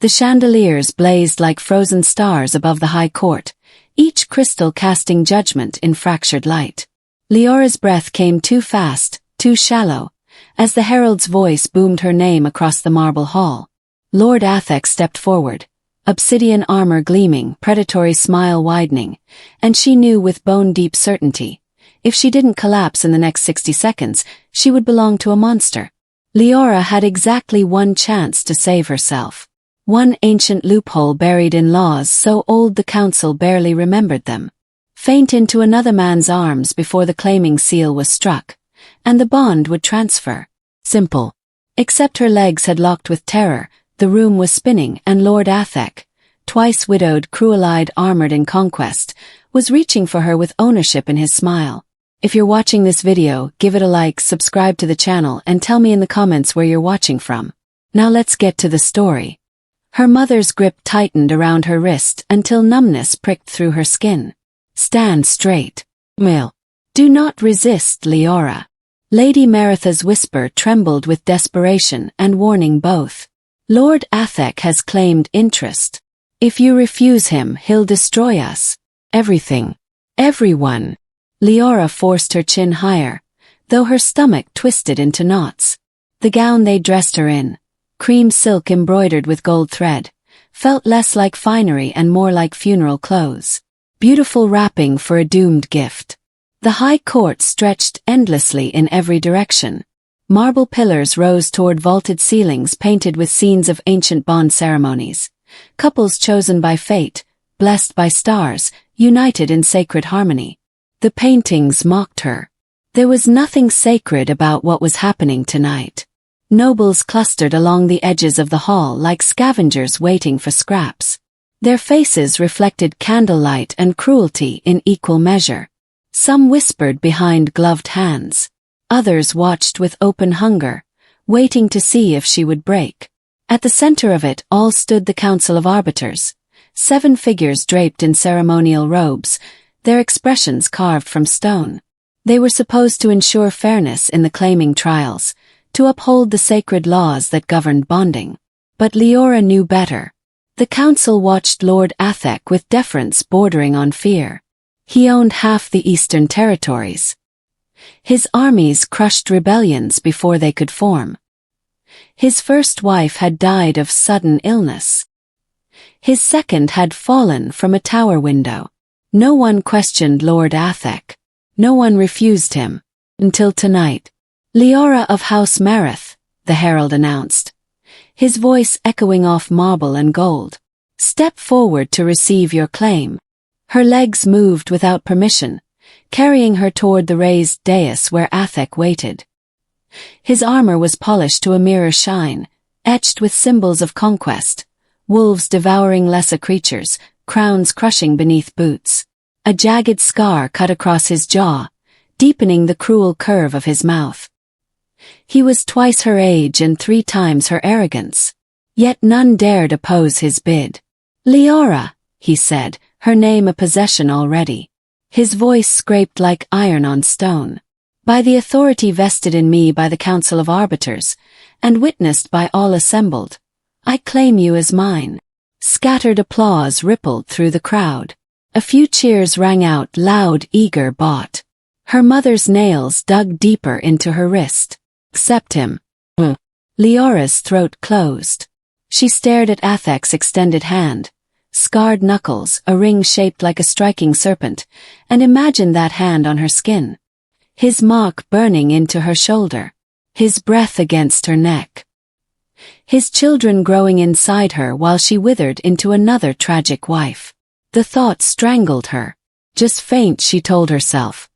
The chandeliers blazed like frozen stars above the high court, each crystal casting judgment in fractured light. Liora's breath came too fast, too shallow, as the herald's voice boomed her name across the marble hall. Lord Athek stepped forward, obsidian armor gleaming, predatory smile widening, and she knew with bone-deep certainty, if she didn't collapse in the next 60 seconds, she would belong to a monster. Liora had exactly one chance to save herself. One ancient loophole buried in laws so old the council barely remembered them. Faint into another man's arms before the claiming seal was struck, and the bond would transfer. Simple. Except her legs had locked with terror, the room was spinning, and Lord Athek, twice widowed, cruel-eyed, armored in conquest, was reaching for her with ownership in his smile. If you're watching this video, give it a like, subscribe to the channel, and tell me in the comments where you're watching from. Now let's get to the story. Her mother's grip tightened around her wrist until numbness pricked through her skin. Stand straight. Male. Do not resist, Liora. Lady Meritha's whisper trembled with desperation and warning both. Lord Athek has claimed interest. If you refuse him, he'll destroy us. Everything. Everyone. Liora forced her chin higher, though her stomach twisted into knots. The gown they dressed her in, cream silk embroidered with gold thread, felt less like finery and more like funeral clothes. Beautiful wrapping for a doomed gift. The high court stretched endlessly in every direction. Marble pillars rose toward vaulted ceilings painted with scenes of ancient bond ceremonies. Couples chosen by fate, blessed by stars, united in sacred harmony. The paintings mocked her. There was nothing sacred about what was happening tonight. Nobles clustered along the edges of the hall like scavengers waiting for scraps. Their faces reflected candlelight and cruelty in equal measure. Some whispered behind gloved hands. Others watched with open hunger, waiting to see if she would break. At the center of it all stood the Council of Arbiters, 7 figures draped in ceremonial robes, their expressions carved from stone. They were supposed to ensure fairness in the claiming trials, to uphold the sacred laws that governed bonding. But Liora knew better. The council watched Lord Athek with deference bordering on fear. He owned half the eastern territories. His armies crushed rebellions before they could form. His first wife had died of sudden illness. His second had fallen from a tower window. No one questioned Lord Athek. No one refused him. Until tonight. Liora of House Marith, the herald announced, his voice echoing off marble and gold. Step forward to receive your claim. Her legs moved without permission, carrying her toward the raised dais where Athek waited. His armor was polished to a mirror shine, etched with symbols of conquest, wolves devouring lesser creatures, crowns crushing beneath boots. A jagged scar cut across his jaw, deepening the cruel curve of his mouth. He was twice her age and 3 times her arrogance. Yet none dared oppose his bid. Liora, he said, her name a possession already. His voice scraped like iron on stone. By the authority vested in me by the Council of Arbiters, and witnessed by all assembled, I claim you as mine. Scattered applause rippled through the crowd. A few cheers rang out loud, eager bought. Her mother's nails dug deeper into her wrist. Accept him. Liora's throat closed. She stared at Athek's extended hand, scarred knuckles, a ring shaped like a striking serpent, and imagined that hand on her skin. His mark burning into her shoulder. His breath against her neck. His children growing inside her while she withered into another tragic wife. The thought strangled her. Just faint, she told herself.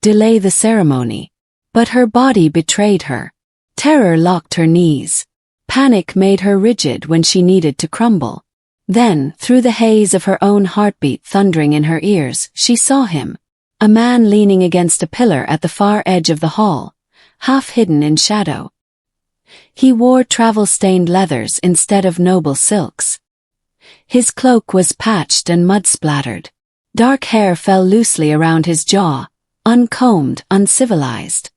Delay the ceremony. But her body betrayed her. Terror locked her knees. Panic made her rigid when she needed to crumble. Then, through the haze of her own heartbeat thundering in her ears, she saw him. A man leaning against a pillar at the far edge of the hall, half hidden in shadow. He wore travel-stained leathers instead of noble silks. His cloak was patched and mud-splattered. Dark hair fell loosely around his jaw, uncombed, uncivilized.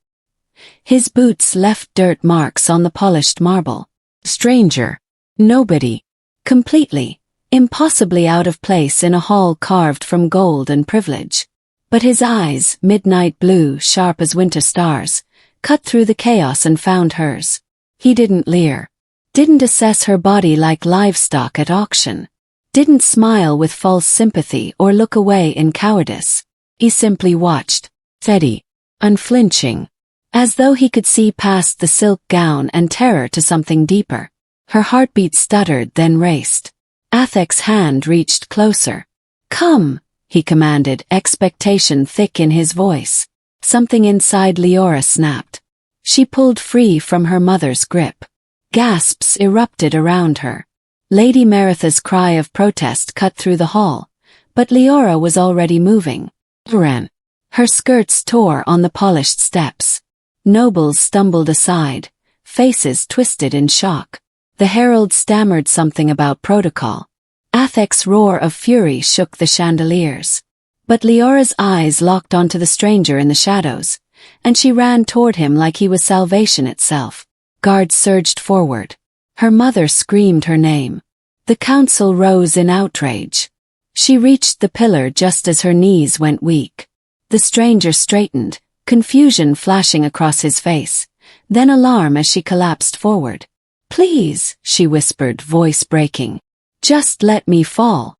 His boots left dirt marks on the polished marble. Stranger. Nobody. Completely, impossibly out of place in a hall carved from gold and privilege. But his eyes, midnight blue, sharp as winter stars, cut through the chaos and found hers. He didn't leer. Didn't assess her body like livestock at auction. Didn't smile with false sympathy or look away in cowardice. He simply watched, steady, unflinching, as though he could see past the silk gown and terror to something deeper. Her heartbeat stuttered, then raced. Athek's hand reached closer. "Come," he commanded, expectation thick in his voice. Something inside Liora snapped. She pulled free from her mother's grip. Gasps erupted around her. Lady Meritha's cry of protest cut through the hall, but Liora was already moving. Ran. Her skirts tore on the polished steps. Nobles stumbled aside, faces twisted in shock. The herald stammered something about protocol. Athek's roar of fury shook the chandeliers. But Liora's eyes locked onto the stranger in the shadows, and she ran toward him like he was salvation itself. Guards surged forward. Her mother screamed her name. The council rose in outrage. She reached the pillar just as her knees went weak. The stranger straightened, confusion flashing across his face, then alarm as she collapsed forward. "Please," she whispered, voice breaking. "Just let me fall."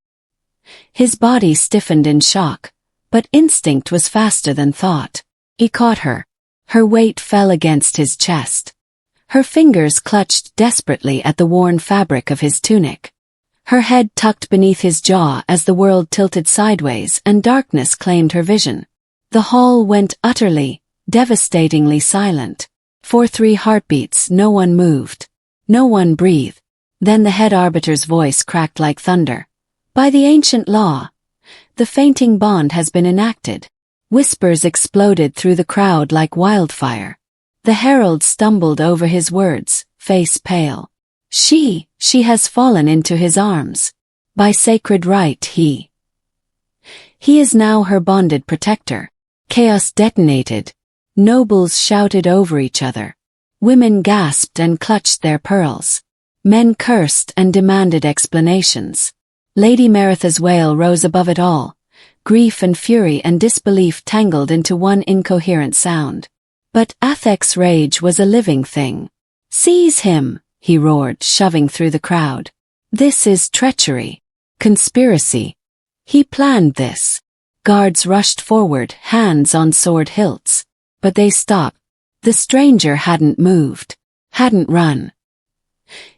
His body stiffened in shock, but instinct was faster than thought. He caught her. Her weight fell against his chest. Her fingers clutched desperately at the worn fabric of his tunic. Her head tucked beneath his jaw as the world tilted sideways and darkness claimed her vision. The hall went utterly, devastatingly silent. For 3 heartbeats no one moved. No one breathed. Then the head arbiter's voice cracked like thunder. "By the ancient law, the fainting bond has been enacted." Whispers exploded through the crowd like wildfire. The herald stumbled over his words, face pale. She has fallen into his arms. By sacred right he is now her bonded protector. Chaos detonated. Nobles shouted over each other. Women gasped and clutched their pearls. Men cursed and demanded explanations. Lady Meritha's wail rose above it all. Grief and fury and disbelief tangled into one incoherent sound. But Athek's rage was a living thing. "Seize him!" he roared, shoving through the crowd. "This is treachery. Conspiracy. He planned this." Guards rushed forward, hands on sword hilts. But they stopped. The stranger hadn't moved. Hadn't run.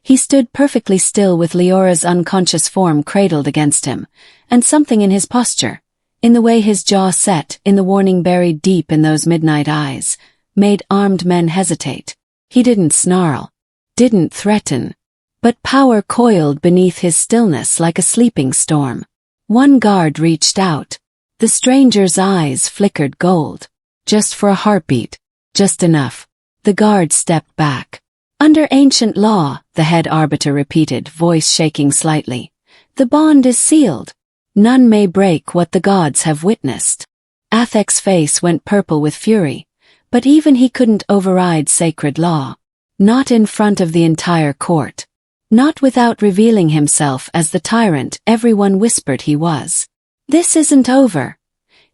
He stood perfectly still with Liora's unconscious form cradled against him, and something in his posture, in the way his jaw set, in the warning buried deep in those midnight eyes, made armed men hesitate. He didn't snarl. Didn't threaten. But power coiled beneath his stillness like a sleeping storm. One guard reached out. The stranger's eyes flickered gold. Just for a heartbeat. Just enough. The guard stepped back. "Under ancient law," the head arbiter repeated, voice shaking slightly. "The bond is sealed. None may break what the gods have witnessed." Athek's face went purple with fury, but even he couldn't override sacred law. Not in front of the entire court. Not without revealing himself as the tyrant everyone whispered he was. "This isn't over,"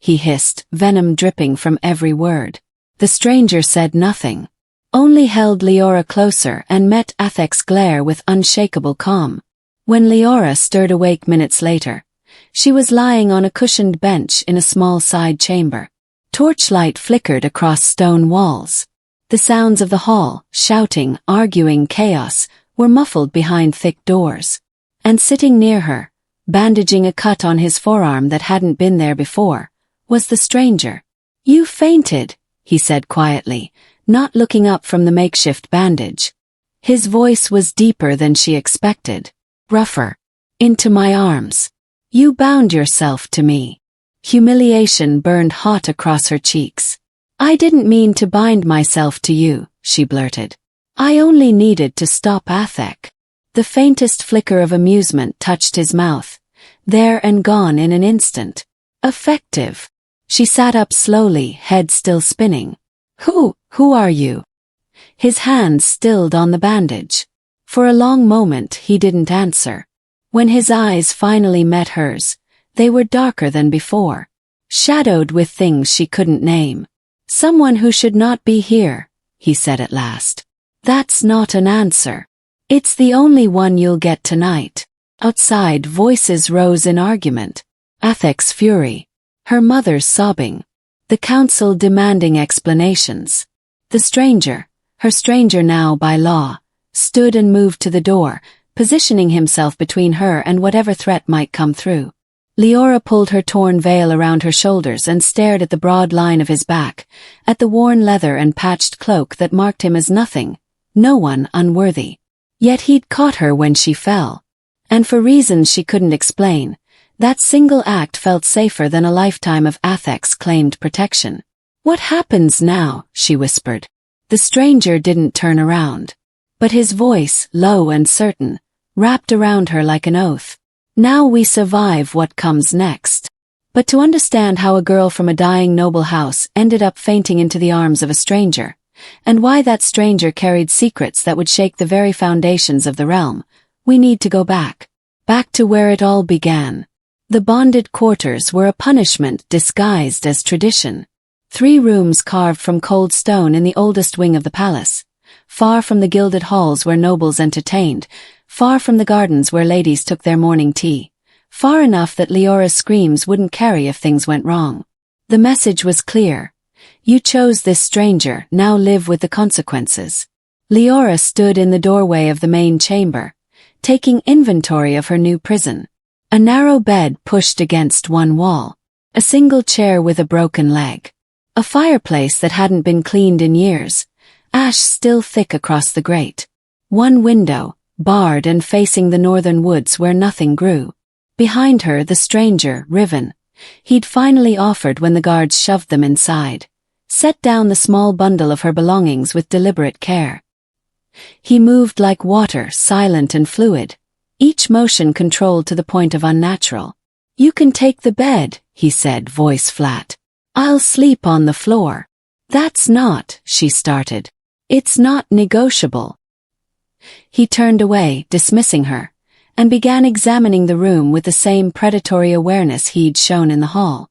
he hissed, venom dripping from every word. The stranger said nothing. Only held Liora closer and met Athek's glare with unshakable calm. When Liora stirred awake minutes later, she was lying on a cushioned bench in a small side chamber. Torchlight flickered across stone walls. The sounds of the hall, shouting, arguing, chaos, were muffled behind thick doors. And sitting near her, bandaging a cut on his forearm that hadn't been there before, was the stranger. "You fainted," he said quietly, not looking up from the makeshift bandage. His voice was deeper than she expected. Rougher. "Into my arms. You bound yourself to me." Humiliation burned hot across her cheeks. "I didn't mean to bind myself to you," she blurted. "I only needed to stop Athek." The faintest flicker of amusement touched his mouth, there and gone in an instant. Effective. She sat up slowly, head still spinning. Who are you?" His hands stilled on the bandage. For a long moment he didn't answer. When his eyes finally met hers, they were darker than before, shadowed with things she couldn't name. "Someone who should not be here," he said at last. "That's not an answer. It's the only one you'll get tonight." Outside, voices rose in argument. Athek's fury, her mother's sobbing, the council demanding explanations. The stranger, her stranger now by law, stood and moved to the door, positioning himself between her and whatever threat might come through. Liora pulled her torn veil around her shoulders and stared at the broad line of his back, at the worn leather and patched cloak that marked him as nothing, no one unworthy. Yet he'd caught her when she fell. And for reasons she couldn't explain, that single act felt safer than a lifetime of Athek's claimed protection. "What happens now?" she whispered. The stranger didn't turn around. But his voice, low and certain, wrapped around her like an oath. "Now we survive what comes next." But to understand how a girl from a dying noble house ended up fainting into the arms of a stranger, and why that stranger carried secrets that would shake the very foundations of the realm, we need to go back. Back to where it all began. The bonded quarters were a punishment disguised as tradition. 3 rooms carved from cold stone in the oldest wing of the palace, far from the gilded halls where nobles entertained, far from the gardens where ladies took their morning tea, far enough that Liora's screams wouldn't carry if things went wrong. The message was clear. You chose this stranger, now live with the consequences. Liora stood in the doorway of the main chamber, taking inventory of her new prison. A narrow bed pushed against one wall, a single chair with a broken leg, a fireplace that hadn't been cleaned in years, ash still thick across the grate. One window, barred and facing the northern woods where nothing grew. Behind her the stranger, Riven. He'd finally offered when the guards shoved them inside. Set down the small bundle of her belongings with deliberate care. He moved like water, silent and fluid, each motion controlled to the point of unnatural. "You can take the bed," he said, voice flat. "I'll sleep on the floor." "That's not," she started. "It's not negotiable." He turned away, dismissing her, and began examining the room with the same predatory awareness he'd shown in the hall.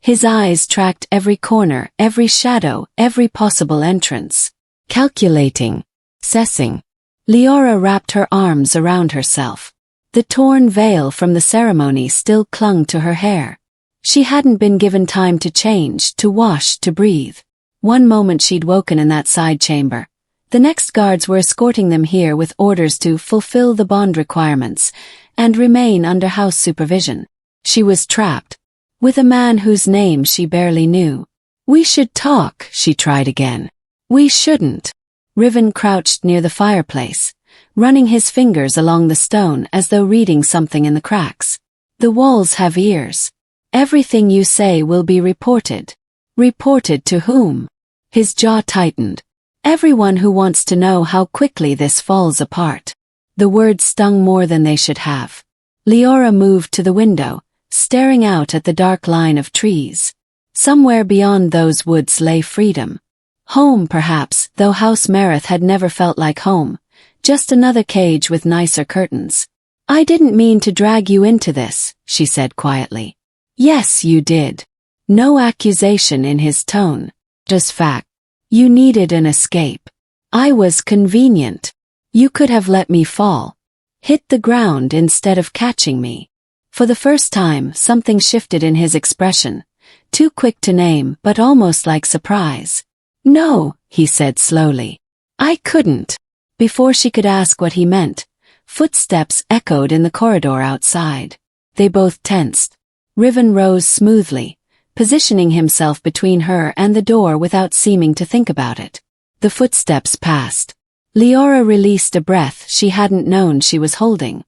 His eyes tracked every corner, every shadow, every possible entrance. Calculating. Assessing. Liora wrapped her arms around herself. The torn veil from the ceremony still clung to her hair. She hadn't been given time to change, to wash, to breathe. One moment she'd woken in that side chamber. The next guards were escorting them here with orders to fulfill the bond requirements and remain under house supervision. She was trapped, with a man whose name she barely knew. "We should talk," she tried again. "We shouldn't." Riven crouched near the fireplace, running his fingers along the stone as though reading something in the cracks. "The walls have ears. Everything you say will be reported." "Reported to whom?" His jaw tightened. "Everyone who wants to know how quickly this falls apart." The words stung more than they should have. Liora moved to the window, staring out at the dark line of trees. Somewhere beyond those woods lay freedom. Home, perhaps, though House Mareth had never felt like home. Just another cage with nicer curtains. "I didn't mean to drag you into this," she said quietly. "Yes, you did." No accusation in his tone. Just fact. "You needed an escape. I was convenient. You could have let me fall. Hit the ground instead of catching me." For the first time, something shifted in his expression. Too quick to name, but almost like surprise. "No," he said slowly. "I couldn't." Before she could ask what he meant, footsteps echoed in the corridor outside. They both tensed. Riven rose smoothly, positioning himself between her and the door without seeming to think about it. The footsteps passed. Liora released a breath she hadn't known she was holding.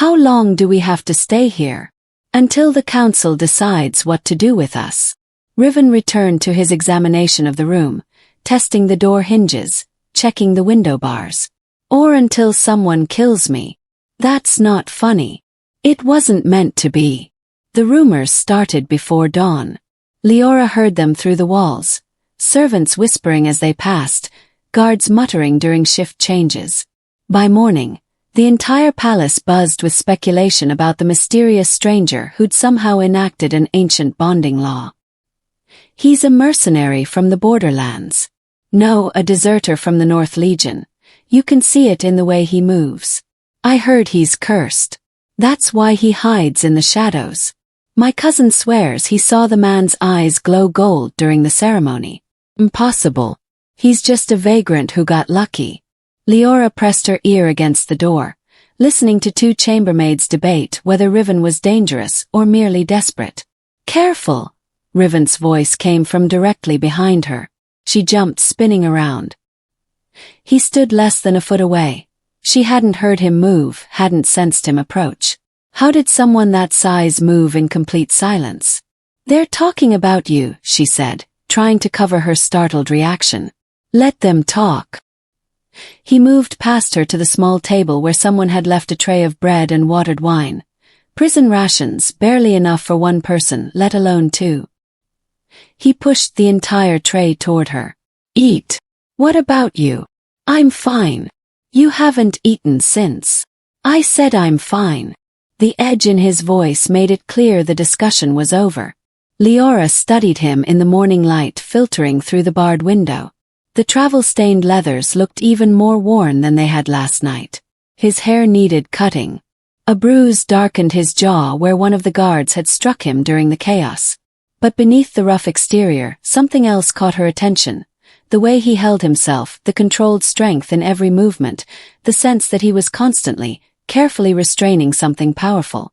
"How long do we have to stay here?" "Until the council decides what to do with us." Riven returned to his examination of the room, testing the door hinges, checking the window bars. "Or until someone kills me." "That's not funny." "It wasn't meant to be." The rumors started before dawn. Liora heard them through the walls, servants whispering as they passed, guards muttering during shift changes. By morning, the entire palace buzzed with speculation about the mysterious stranger who'd somehow enacted an ancient bonding law. He's a mercenary from the borderlands. No, a deserter from the North Legion. You can see it in the way he moves. I heard he's cursed. That's why he hides in the shadows. My cousin swears he saw the man's eyes glow gold during the ceremony. Impossible. He's just a vagrant who got lucky. Liora pressed her ear against the door, listening to two chambermaids debate whether Riven was dangerous or merely desperate. Careful! Riven's voice came from directly behind her. She jumped, spinning around. He stood less than a foot away. She hadn't heard him move, hadn't sensed him approach. How did someone that size move in complete silence? They're talking about you, she said, trying to cover her startled reaction. Let them talk. He moved past her to the small table where someone had left a tray of bread and watered wine. Prison rations, barely enough for one person, let alone two. He pushed the entire tray toward her. Eat. What about you? I'm fine. You haven't eaten since. I said I'm fine. The edge in his voice made it clear the discussion was over. Liora studied him in the morning light filtering through the barred window. The travel-stained leathers looked even more worn than they had last night. His hair needed cutting. A bruise darkened his jaw where one of the guards had struck him during the chaos. But beneath the rough exterior, something else caught her attention. The way he held himself, the controlled strength in every movement, the sense that he was constantly, carefully restraining something powerful.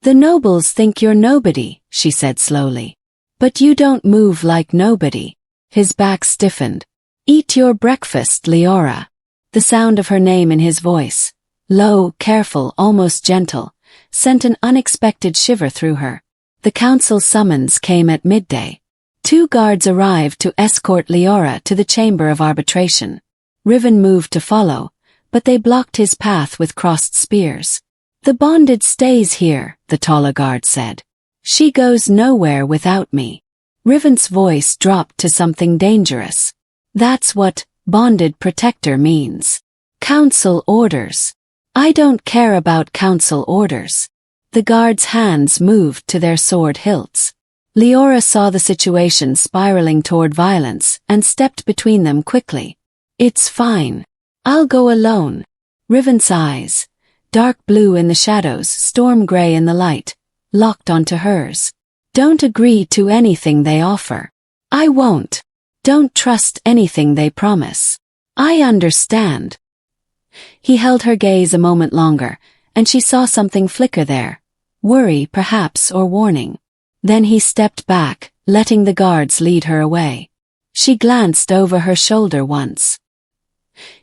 The nobles think you're nobody, she said slowly. But you don't move like nobody. His back stiffened. Eat your breakfast, Liora. The sound of her name in his voice, low, careful, almost gentle, sent an unexpected shiver through her. The council summons came at midday. 2 guards arrived to escort Liora to the chamber of arbitration. Riven moved to follow, but they blocked his path with crossed spears. The bonded stays here, the taller guard said. She goes nowhere without me. Riven's voice dropped to something dangerous. That's what bonded protector means. Council orders. I don't care about council orders. The guards' hands moved to their sword hilts. Liora saw the situation spiraling toward violence and stepped between them quickly. It's fine. I'll go alone. Riven's eyes, dark blue in the shadows, storm gray in the light, locked onto hers. Don't agree to anything they offer. I won't. Don't trust anything they promise. I understand. He held her gaze a moment longer, and she saw something flicker there. Worry, perhaps, or warning. Then he stepped back, letting the guards lead her away. She glanced over her shoulder once.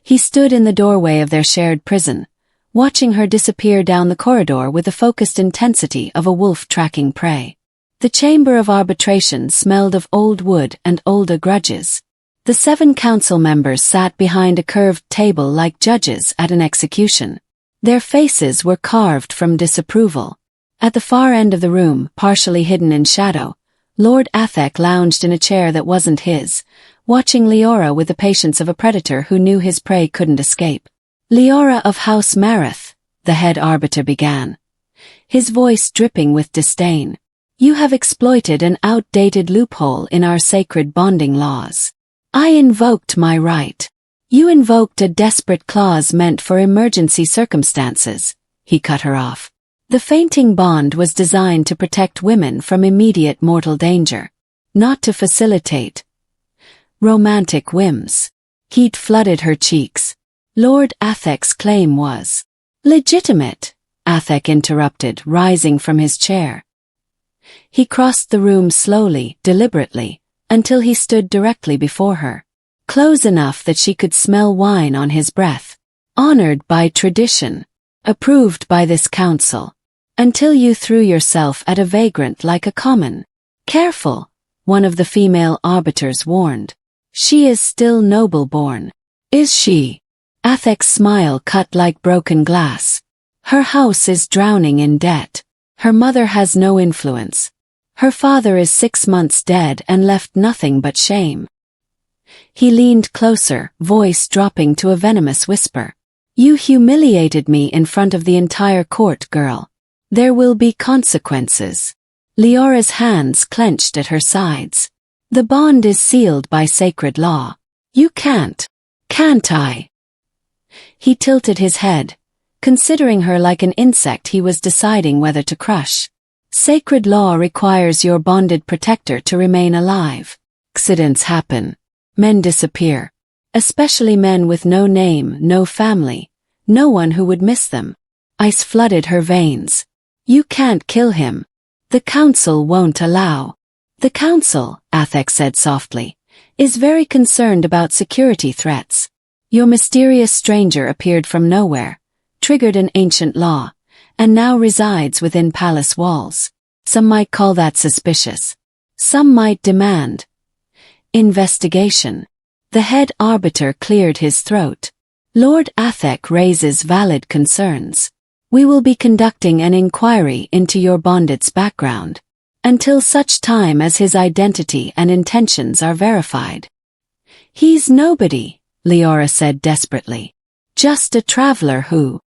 He stood in the doorway of their shared prison, watching her disappear down the corridor with the focused intensity of a wolf tracking prey. The chamber of arbitration smelled of old wood and older grudges. The 7 council members sat behind a curved table like judges at an execution. Their faces were carved from disapproval. At the far end of the room, partially hidden in shadow, Lord Athek lounged in a chair that wasn't his, watching Liora with the patience of a predator who knew his prey couldn't escape. Liora of House Mareth, the head arbiter began, his voice dripping with disdain. You have exploited an outdated loophole in our sacred bonding laws. I invoked my right. You invoked a desperate clause meant for emergency circumstances. He cut her off. The fainting bond was designed to protect women from immediate mortal danger, not to facilitate romantic whims. Heat flooded her cheeks. Lord Athek's claim was legitimate, Athek interrupted, rising from his chair. He crossed the room slowly, deliberately, until he stood directly before her, close enough that she could smell wine on his breath. Honored by tradition, approved by this council, until you threw yourself at a vagrant like a common. Careful, one of the female arbiters warned. She is still noble-born. Is she? Athek's smile cut like broken glass. Her house is drowning in debt. Her mother has no influence. Her father is 6 months dead and left nothing but shame. He leaned closer, voice dropping to a venomous whisper. You humiliated me in front of the entire court, girl. There will be consequences. Liora's hands clenched at her sides. The bond is sealed by sacred law. You can't I? He tilted his head, considering her like an insect he was deciding whether to crush. Sacred law requires your bonded protector to remain alive. Accidents happen. Men disappear. Especially men with no name, no family, no one who would miss them. Ice flooded her veins. You can't kill him. The council won't allow. The council, Athek said softly, is very concerned about security threats. Your mysterious stranger appeared from nowhere, triggered an ancient law, and now resides within palace walls. Some might call that suspicious. Some might demand investigation. The head arbiter cleared his throat. Lord Athek raises valid concerns. We will be conducting an inquiry into your bonded's background, until such time as his identity and intentions are verified. He's nobody, Liora said desperately. Just a traveler who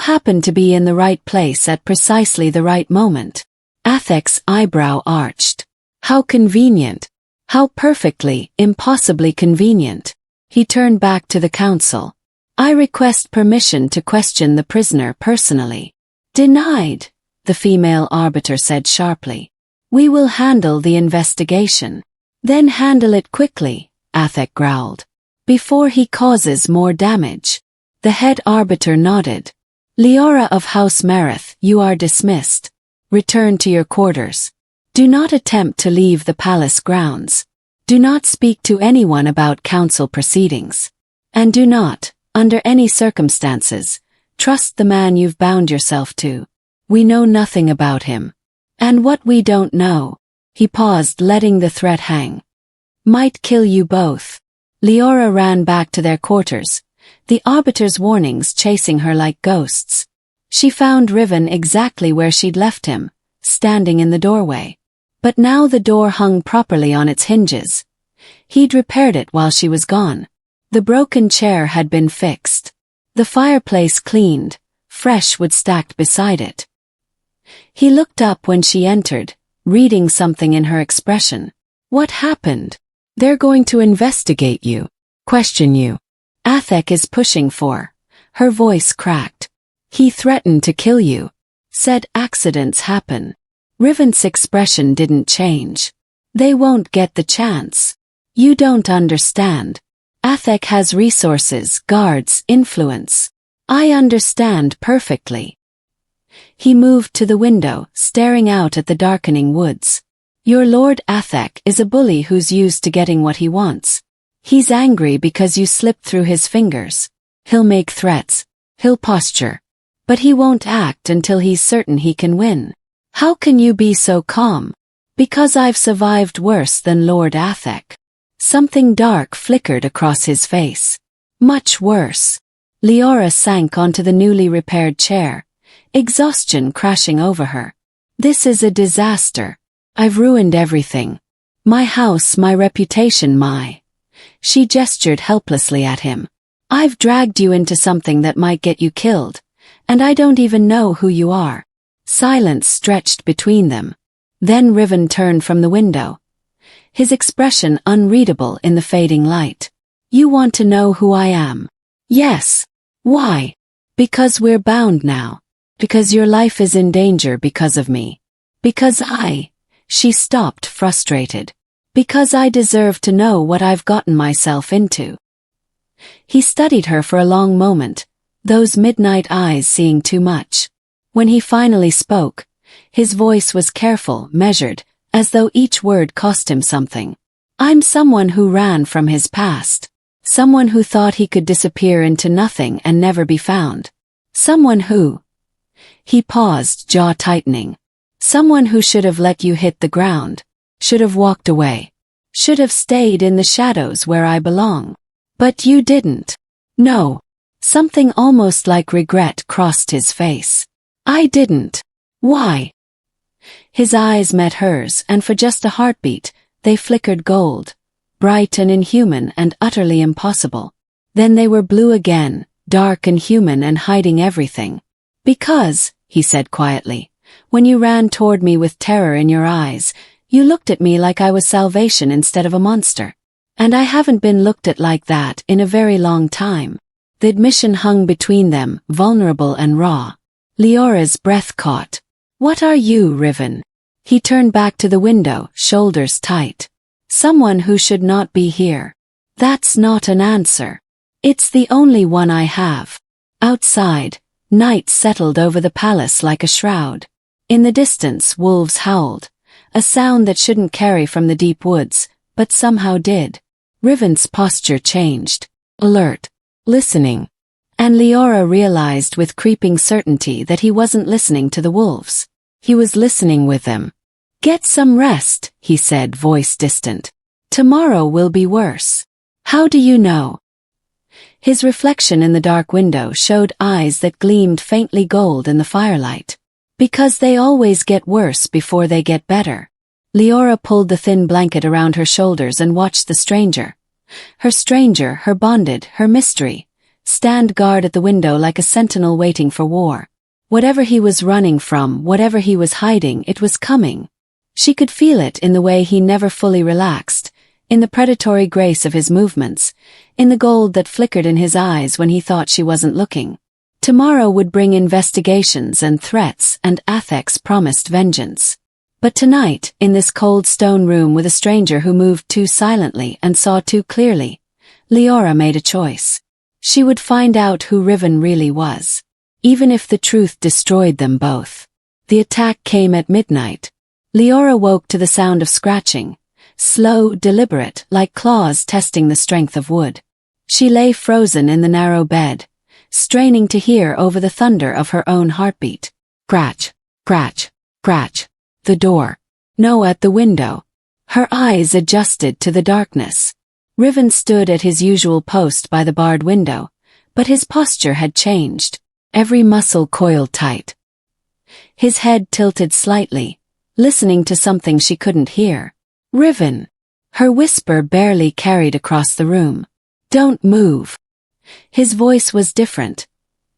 happened to be in the right place at precisely the right moment. Athek's eyebrow arched. How convenient. How perfectly, impossibly convenient. He turned back to the council. I request permission to question the prisoner personally. Denied, the female arbiter said sharply. We will handle the investigation. Then handle it quickly, Athek growled. Before he causes more damage. The head arbiter nodded. Liora of House Mareth, you are dismissed. Return to your quarters. Do not attempt to leave the palace grounds. Do not speak to anyone about council proceedings. And do not, under any circumstances, trust the man you've bound yourself to. We know nothing about him. And what we don't know, he paused, letting the threat hang, might kill you both. Liora ran back to their quarters, the arbiter's warnings chasing her like ghosts. She found Riven exactly where she'd left him, standing in the doorway. But now the door hung properly on its hinges. He'd repaired it while she was gone. The broken chair had been fixed. The fireplace cleaned, fresh wood stacked beside it. He looked up when she entered, reading something in her expression. What happened? They're going to investigate you. Question you. Athek is pushing for. Her voice cracked. He threatened to kill you. Said accidents happen. Riven's expression didn't change. They won't get the chance. You don't understand. Athek has resources, guards, influence. I understand perfectly. He moved to the window, staring out at the darkening woods. Your Lord Athek is a bully who's used to getting what he wants. He's angry because you slipped through his fingers. He'll make threats. He'll posture. But he won't act until he's certain he can win. How can you be so calm? Because I've survived worse than Lord Athek. Something dark flickered across his face. Much worse. Liora sank onto the newly repaired chair, exhaustion crashing over her. This is a disaster. I've ruined everything. My house, my reputation, She gestured helplessly at him. I've dragged you into something that might get you killed, and I don't even know who you are. Silence stretched between them. Then Riven turned from the window, his expression unreadable in the fading light. You want to know who I am? Yes. Why? Because we're bound now. Because your life is in danger because of me. Because She stopped, frustrated. Because I deserve to know what I've gotten myself into. He studied her for a long moment, those midnight eyes seeing too much. When he finally spoke, his voice was careful, measured, as though each word cost him something. I'm someone who ran from his past. Someone who thought he could disappear into nothing and never be found. Someone who... He paused, jaw tightening. Someone who should have let you hit the ground. Should have walked away. Should have stayed in the shadows where I belong. But you didn't. No. Something almost like regret crossed his face. I didn't. Why? His eyes met hers, and for just a heartbeat, they flickered gold, bright and inhuman and utterly impossible. Then they were blue again, dark and human and hiding everything. Because, he said quietly, when you ran toward me with terror in your eyes, you looked at me like I was salvation instead of a monster. And I haven't been looked at like that in a very long time. The admission hung between them, vulnerable and raw. Leora's breath caught. What are you, Riven? He turned back to the window, shoulders tight. Someone who should not be here. That's not an answer. It's the only one I have. Outside, night settled over the palace like a shroud. In the distance, wolves howled, a sound that shouldn't carry from the deep woods, but somehow did. Riven's posture changed. Alert. Listening. And Liora realized with creeping certainty that he wasn't listening to the wolves. He was listening with them. Get some rest, he said, voice distant. Tomorrow will be worse. How do you know? His reflection in the dark window showed eyes that gleamed faintly gold in the firelight. Because they always get worse before they get better. Liora pulled the thin blanket around her shoulders and watched the stranger. Her stranger, her bonded, her mystery, stand guard at the window like a sentinel waiting for war. Whatever he was running from, whatever he was hiding, it was coming. She could feel it in the way he never fully relaxed, in the predatory grace of his movements, in the gold that flickered in his eyes when he thought she wasn't looking. Tomorrow would bring investigations and threats, and Athex promised vengeance. But tonight, in this cold stone room with a stranger who moved too silently and saw too clearly, Liora made a choice. She would find out who Riven really was. Even if the truth destroyed them both. The attack came at midnight. Liora woke to the sound of scratching, slow, deliberate, like claws testing the strength of wood. She lay frozen in the narrow bed, straining to hear over the thunder of her own heartbeat. Cratch, cratch, cratch. The door. No, at the window. Her eyes adjusted to the darkness. Riven stood at his usual post by the barred window, but his posture had changed. Every muscle coiled tight. His head tilted slightly, listening to something she couldn't hear. Riven. Her whisper barely carried across the room. Don't move. His voice was different,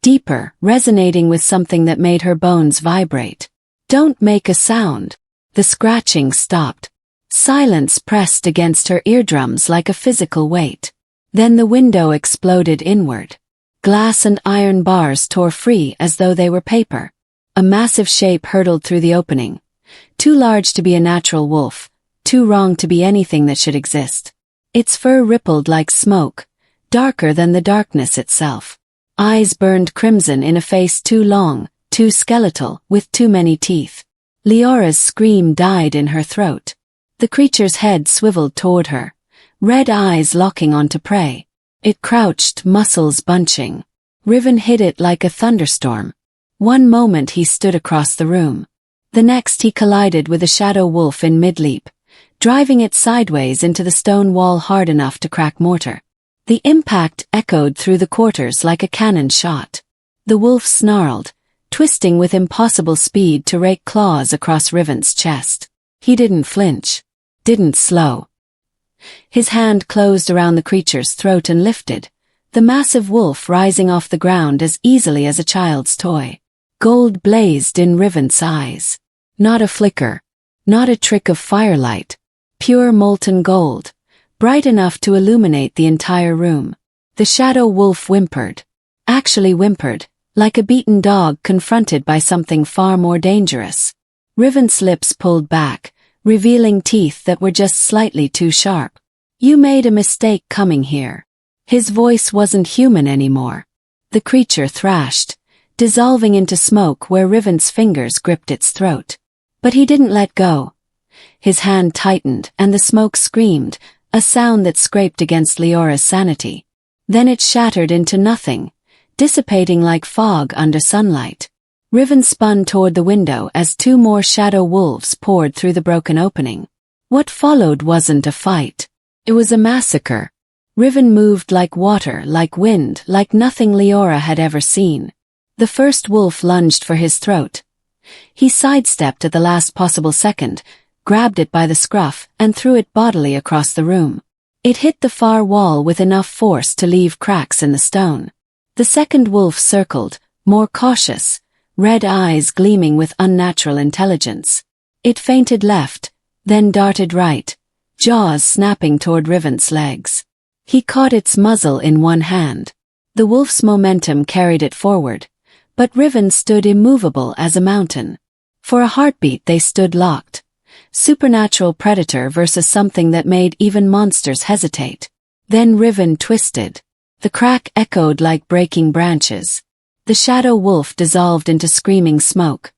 deeper, resonating with something that made her bones vibrate. Don't make a sound. The scratching stopped. Silence pressed against her eardrums like a physical weight. Then the window exploded inward. Glass and iron bars tore free as though they were paper. A massive shape hurtled through the opening. Too large to be a natural wolf, too wrong to be anything that should exist. Its fur rippled like smoke, darker than the darkness itself. Eyes burned crimson in a face too long, too skeletal, with too many teeth. Leora's scream died in her throat. The creature's head swiveled toward her, red eyes locking onto prey. It crouched, muscles bunching. Riven hit it like a thunderstorm. One moment he stood across the room. The next he collided with a shadow wolf in mid-leap, driving it sideways into the stone wall hard enough to crack mortar. The impact echoed through the quarters like a cannon shot. The wolf snarled, twisting with impossible speed to rake claws across Riven's chest. He didn't flinch. Didn't slow. His hand closed around the creature's throat and lifted, the massive wolf rising off the ground as easily as a child's toy. Gold blazed in Riven's eyes. Not a flicker. Not a trick of firelight. Pure molten gold, bright enough to illuminate the entire room. The shadow wolf whimpered. Actually whimpered, like a beaten dog confronted by something far more dangerous. Riven's lips pulled back, revealing teeth that were just slightly too sharp. You made a mistake coming here. His voice wasn't human anymore. The creature thrashed, dissolving into smoke where Riven's fingers gripped its throat. But he didn't let go. His hand tightened and the smoke screamed, a sound that scraped against Leora's sanity. Then it shattered into nothing, dissipating like fog under sunlight. Riven spun toward the window as two more shadow wolves poured through the broken opening. What followed wasn't a fight. It was a massacre. Riven moved like water, like wind, like nothing Liora had ever seen. The first wolf lunged for his throat. He sidestepped at the last possible second, grabbed it by the scruff, and threw it bodily across the room. It hit the far wall with enough force to leave cracks in the stone. The second wolf circled, more cautious, red eyes gleaming with unnatural intelligence. It feinted left, then darted right, jaws snapping toward Riven's legs. He caught its muzzle in one hand. The wolf's momentum carried it forward, but Riven stood immovable as a mountain. For a heartbeat they stood locked. Supernatural predator versus something that made even monsters hesitate. Then Riven twisted. The crack echoed like breaking branches. The shadow wolf dissolved into screaming smoke,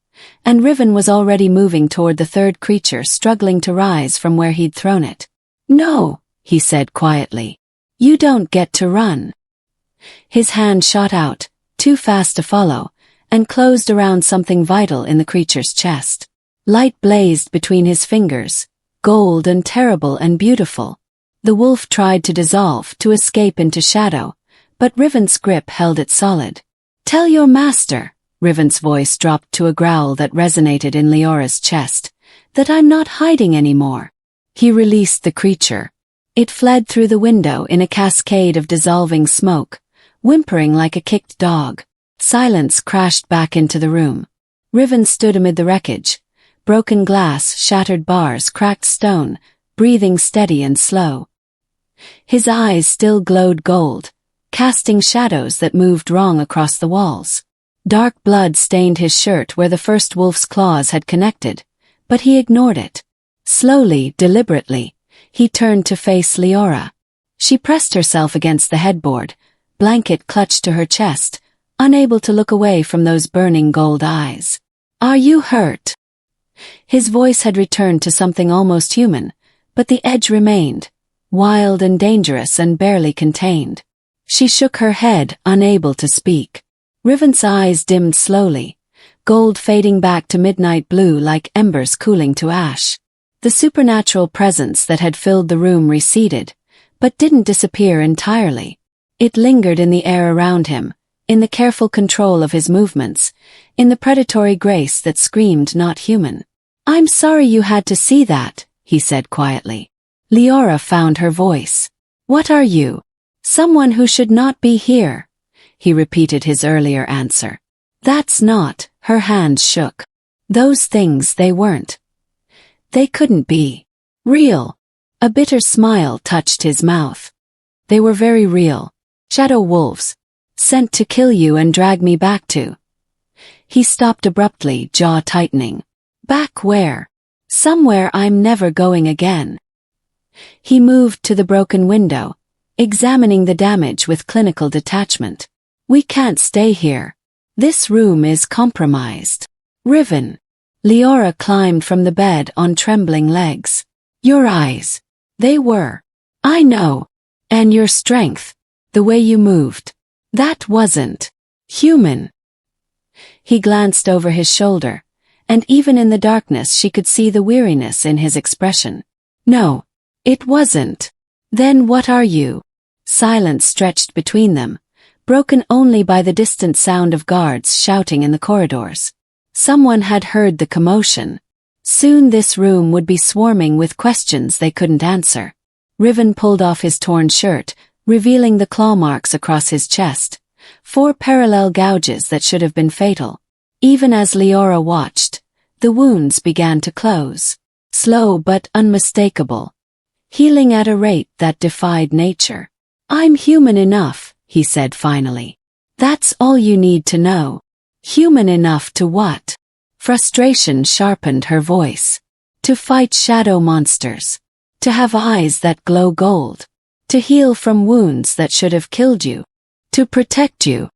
and Riven was already moving toward the third creature struggling to rise from where he'd thrown it. "No," he said quietly. "You don't get to run." His hand shot out, too fast to follow, and closed around something vital in the creature's chest. Light blazed between his fingers, gold and terrible and beautiful. The wolf tried to dissolve, to escape into shadow, but Riven's grip held it solid. "Tell your master," Riven's voice dropped to a growl that resonated in Leora's chest, "that I'm not hiding anymore." He released the creature. It fled through the window in a cascade of dissolving smoke, whimpering like a kicked dog. Silence crashed back into the room. Riven stood amid the wreckage. Broken glass, shattered bars, cracked stone, breathing steady and slow. His eyes still glowed gold, casting shadows that moved wrong across the walls. Dark blood stained his shirt where the first wolf's claws had connected, but he ignored it. Slowly, deliberately, he turned to face Liora. She pressed herself against the headboard, blanket clutched to her chest, unable to look away from those burning gold eyes. "Are you hurt?" His voice had returned to something almost human, but the edge remained, wild and dangerous and barely contained. She shook her head, unable to speak. Riven's eyes dimmed slowly, gold fading back to midnight blue like embers cooling to ash. The supernatural presence that had filled the room receded, but didn't disappear entirely. It lingered in the air around him, in the careful control of his movements, in the predatory grace that screamed not human. "I'm sorry you had to see that," he said quietly. Liora found her voice. "What are you? Someone who should not be here," he repeated his earlier answer. "That's not," her hands shook. "Those things, they weren't. They couldn't be real." A bitter smile touched his mouth. "They were very real. Shadow wolves. Sent to kill you and drag me back to." He stopped abruptly, jaw tightening. "Back where?" "Somewhere I'm never going again." He moved to the broken window, examining the damage with clinical detachment. "We can't stay here. This room is compromised." "Riven." Liora climbed from the bed on trembling legs. "Your eyes. They were. I know. And your strength. The way you moved. That wasn't human." He glanced over his shoulder, and even in the darkness she could see the weariness in his expression. "No, it wasn't." "Then what are you?" Silence stretched between them, broken only by the distant sound of guards shouting in the corridors. Someone had heard the commotion. Soon this room would be swarming with questions they couldn't answer. Riven pulled off his torn shirt, revealing the claw marks across his chest, 4 parallel gouges that should have been fatal. Even as Liora watched, the wounds began to close, slow but unmistakable, healing at a rate that defied nature. "I'm human enough," he said finally. "That's all you need to know." "Human enough to what?" Frustration sharpened her voice. "To fight shadow monsters. To have eyes that glow gold. To heal from wounds that should have killed you. To protect you."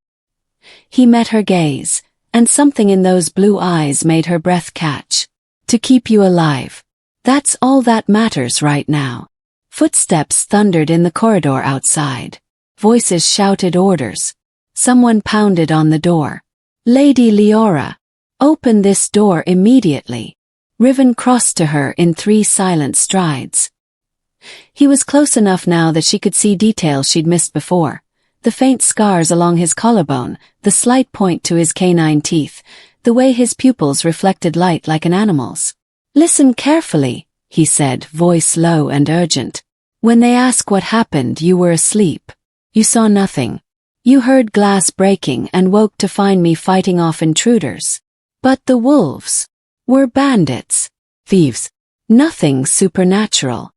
He met her gaze, and something in those blue eyes made her breath catch. "To keep you alive. That's all that matters right now." Footsteps thundered in the corridor outside. Voices shouted orders. Someone pounded on the door. "Lady Liora, open this door immediately." Riven crossed to her in 3 silent strides. He was close enough now that she could see details she'd missed before. The faint scars along his collarbone, the slight point to his canine teeth, the way his pupils reflected light like an animal's. "Listen carefully," he said, voice low and urgent. "When they ask what happened, you were asleep. You saw nothing. You heard glass breaking and woke to find me fighting off intruders. But the wolves were bandits, thieves, nothing supernatural.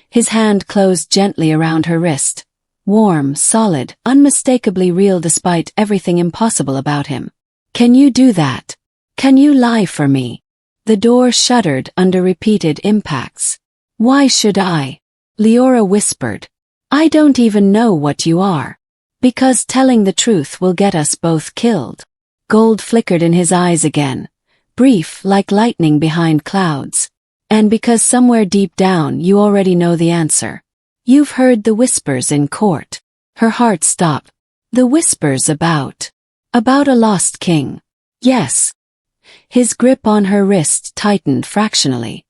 His hand closed gently around her wrist, warm, solid, unmistakably real despite everything impossible about him. Can you do that? Can you lie for me? The door shuddered under repeated impacts. Why should I? Liora whispered. I don't even know what you are. Because telling the truth will get us both killed. Gold flickered in his eyes again, brief like lightning behind clouds. And because somewhere deep down you already know the answer. You've heard the whispers in court. Her heart stopped. The whispers about a lost king. Yes. His grip on her wrist tightened fractionally.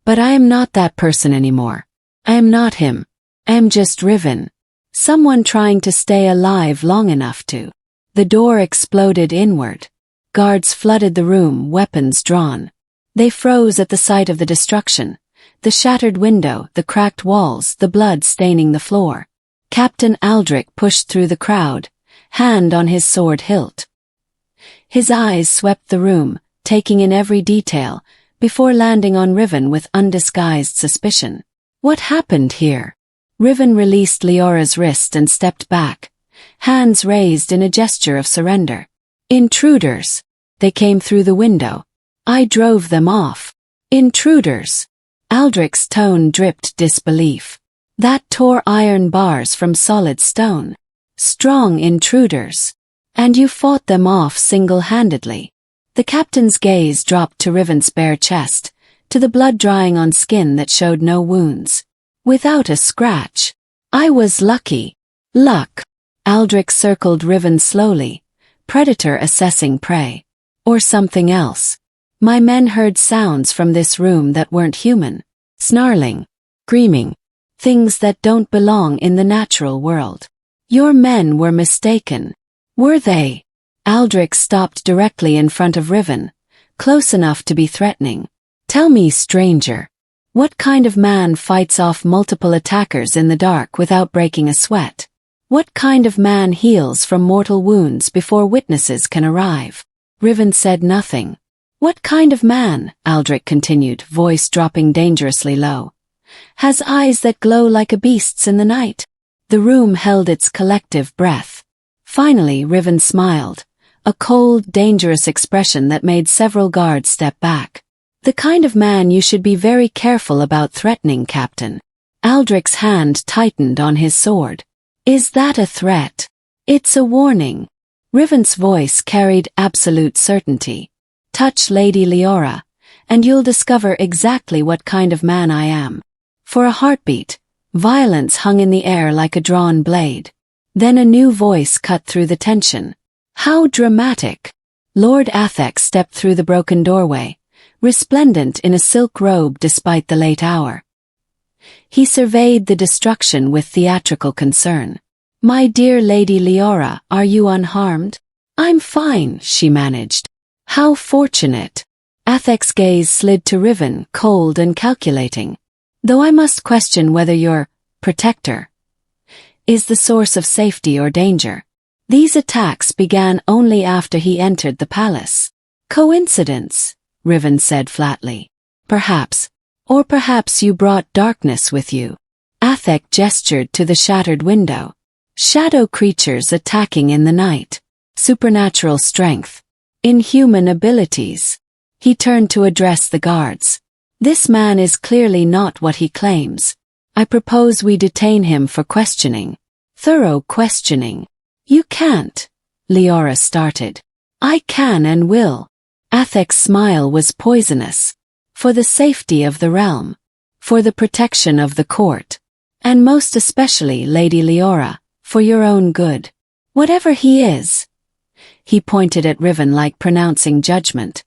But I am not that person anymore. I am not him. I am just Riven. Someone trying to stay alive long enough to. The door exploded inward. Guards flooded the room, weapons drawn. They froze at the sight of the destruction. The shattered window, the cracked walls, the blood staining the floor. Captain Aldrich pushed through the crowd, hand on his sword hilt. His eyes swept the room, taking in every detail, before landing on Riven with undisguised suspicion. What happened here? Riven released Liora's wrist and stepped back, hands raised in a gesture of surrender. Intruders. They came through the window. I drove them off. Intruders. Aldrich's tone dripped disbelief. That tore iron bars from solid stone. Strong intruders. And you fought them off single-handedly. The captain's gaze dropped to Riven's bare chest, to the blood drying on skin that showed no wounds. Without a scratch. I was lucky. Luck. Aldrich circled Riven slowly, predator assessing prey. Or something else. My men heard sounds from this room that weren't human. Snarling. Screaming. Things that don't belong in the natural world. Your men were mistaken. Were they? Aldrich stopped directly in front of Riven, close enough to be threatening. Tell me, stranger. What kind of man fights off multiple attackers in the dark without breaking a sweat? What kind of man heals from mortal wounds before witnesses can arrive? Riven said nothing. What kind of man, Aldrich continued, voice dropping dangerously low, has eyes that glow like a beast's in the night? The room held its collective breath. Finally, Riven smiled, a cold, dangerous expression that made several guards step back. The kind of man you should be very careful about threatening, Captain. Aldrich's hand tightened on his sword. Is that a threat? It's a warning. Riven's voice carried absolute certainty. Touch Lady Liora, and you'll discover exactly what kind of man I am. For a heartbeat, violence hung in the air like a drawn blade. Then a new voice cut through the tension. How dramatic! Lord Athek stepped through the broken doorway, resplendent in a silk robe despite the late hour. He surveyed the destruction with theatrical concern. My dear Lady Liora, are you unharmed? I'm fine, she managed. How fortunate. Athek's gaze slid to Riven, cold and calculating. Though I must question whether your protector is the source of safety or danger. These attacks began only after he entered the palace. Coincidence, Riven said flatly. Perhaps. Or perhaps you brought darkness with you. Athek gestured to the shattered window. Shadow creatures attacking in the night. Supernatural strength. Inhuman abilities. He turned to address the guards. This man is clearly not what he claims. I propose we detain him for questioning. Thorough questioning. You can't. Liora started. I can and will. Athek's smile was poisonous. For the safety of the realm. For the protection of the court. And most especially, Lady Liora, for your own good. Whatever he is. He pointed at Riven like pronouncing judgment.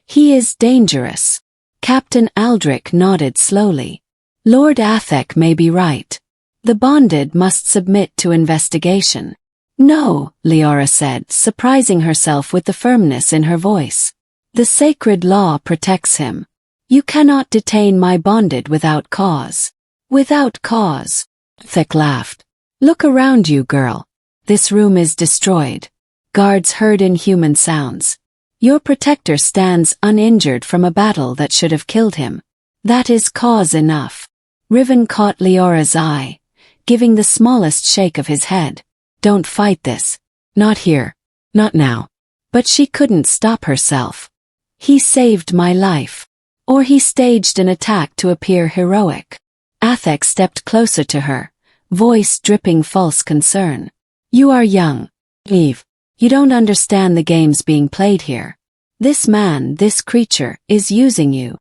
He is dangerous. Captain Aldrich nodded slowly. Lord Athek may be right. The bonded must submit to investigation. No, Liora said, surprising herself with the firmness in her voice. The sacred law protects him. You cannot detain my bonded without cause. Without cause. Athek laughed. Look around you, girl. This room is destroyed. Guards heard inhuman sounds. Your protector stands uninjured from a battle that should have killed him. That is cause enough. Riven caught Leora's eye, giving the smallest shake of his head. Don't fight this. Not here. Not now. But she couldn't stop herself. He saved my life. Or he staged an attack to appear heroic. Athek stepped closer to her, voice dripping false concern. You are young, Eve. You don't understand the games being played here. This man, this creature, is using you.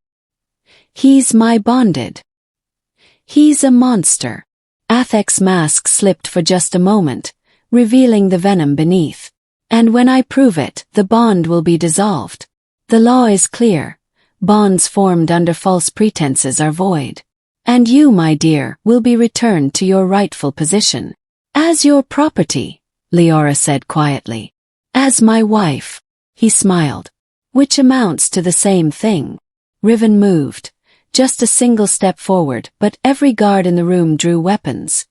He's my bonded. He's a monster. Athek's mask slipped for just a moment, revealing the venom beneath. And when I prove it, the bond will be dissolved. The law is clear. Bonds formed under false pretenses are void. And you, my dear, will be returned to your rightful position. As your property, Liora said quietly. As my wife, he smiled. Which amounts to the same thing. Riven moved. Just a single step forward, but every guard in the room drew weapons.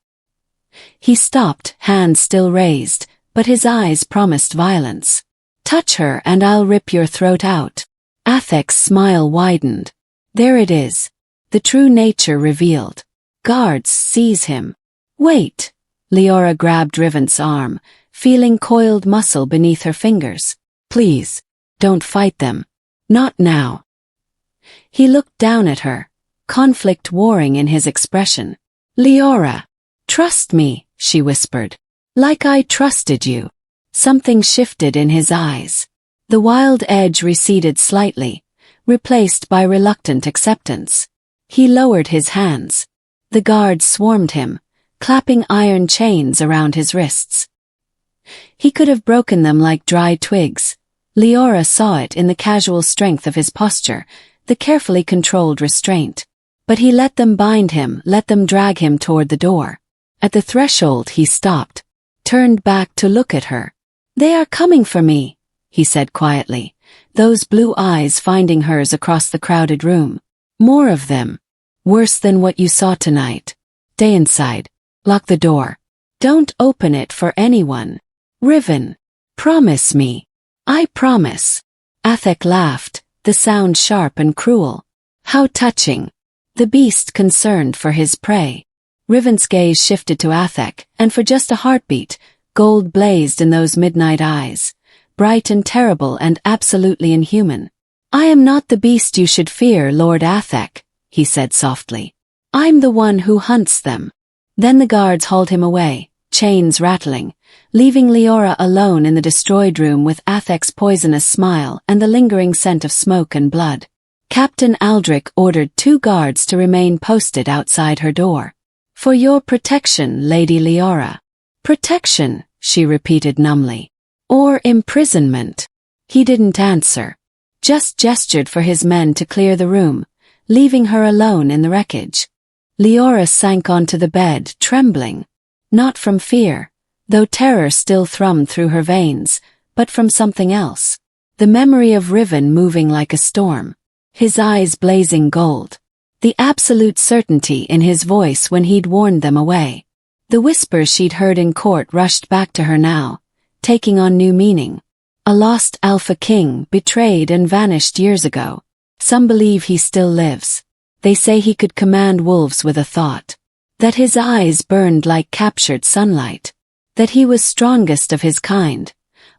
He stopped, hands still raised, but his eyes promised violence. Touch her and I'll rip your throat out. Athek's smile widened. There it is. The true nature revealed. Guards, seize him. Wait. Liora grabbed Riven's arm, feeling coiled muscle beneath her fingers. Please. Don't fight them. Not now. He looked down at her, conflict warring in his expression. Liora. Trust me, she whispered. Like I trusted you. Something shifted in his eyes. The wild edge receded slightly, replaced by reluctant acceptance. He lowered his hands. The guards swarmed him, clapping iron chains around his wrists. He could have broken them like dry twigs. Liora saw it in the casual strength of his posture, the carefully controlled restraint. But he let them bind him, let them drag him toward the door. At the threshold he stopped, turned back to look at her. They are coming for me, he said quietly, those blue eyes finding hers across the crowded room. More of them. Worse than what you saw tonight. Stay inside. Lock the door. Don't open it for anyone. Riven. Promise me. I promise. Athek laughed, the sound sharp and cruel. How touching. The beast concerned for his prey. Riven's gaze shifted to Athek, and for just a heartbeat, gold blazed in those midnight eyes, bright and terrible and absolutely inhuman. I am not the beast you should fear, Lord Athek, he said softly. I'm the one who hunts them. Then the guards hauled him away, chains rattling, leaving Liora alone in the destroyed room with Athek's poisonous smile and the lingering scent of smoke and blood. Captain Aldrich ordered 2 guards to remain posted outside her door. For your protection, Lady Liora. Protection, she repeated numbly. Or imprisonment. He didn't answer. Just gestured for his men to clear the room, leaving her alone in the wreckage. Liora sank onto the bed, trembling. Not from fear, though terror still thrummed through her veins, but from something else. The memory of Riven moving like a storm. His eyes blazing gold. The absolute certainty in his voice when he'd warned them away. The whispers she'd heard in court rushed back to her now, taking on new meaning. A lost Alpha King, betrayed and vanished years ago. Some believe he still lives. They say he could command wolves with a thought. That his eyes burned like captured sunlight. That he was strongest of his kind.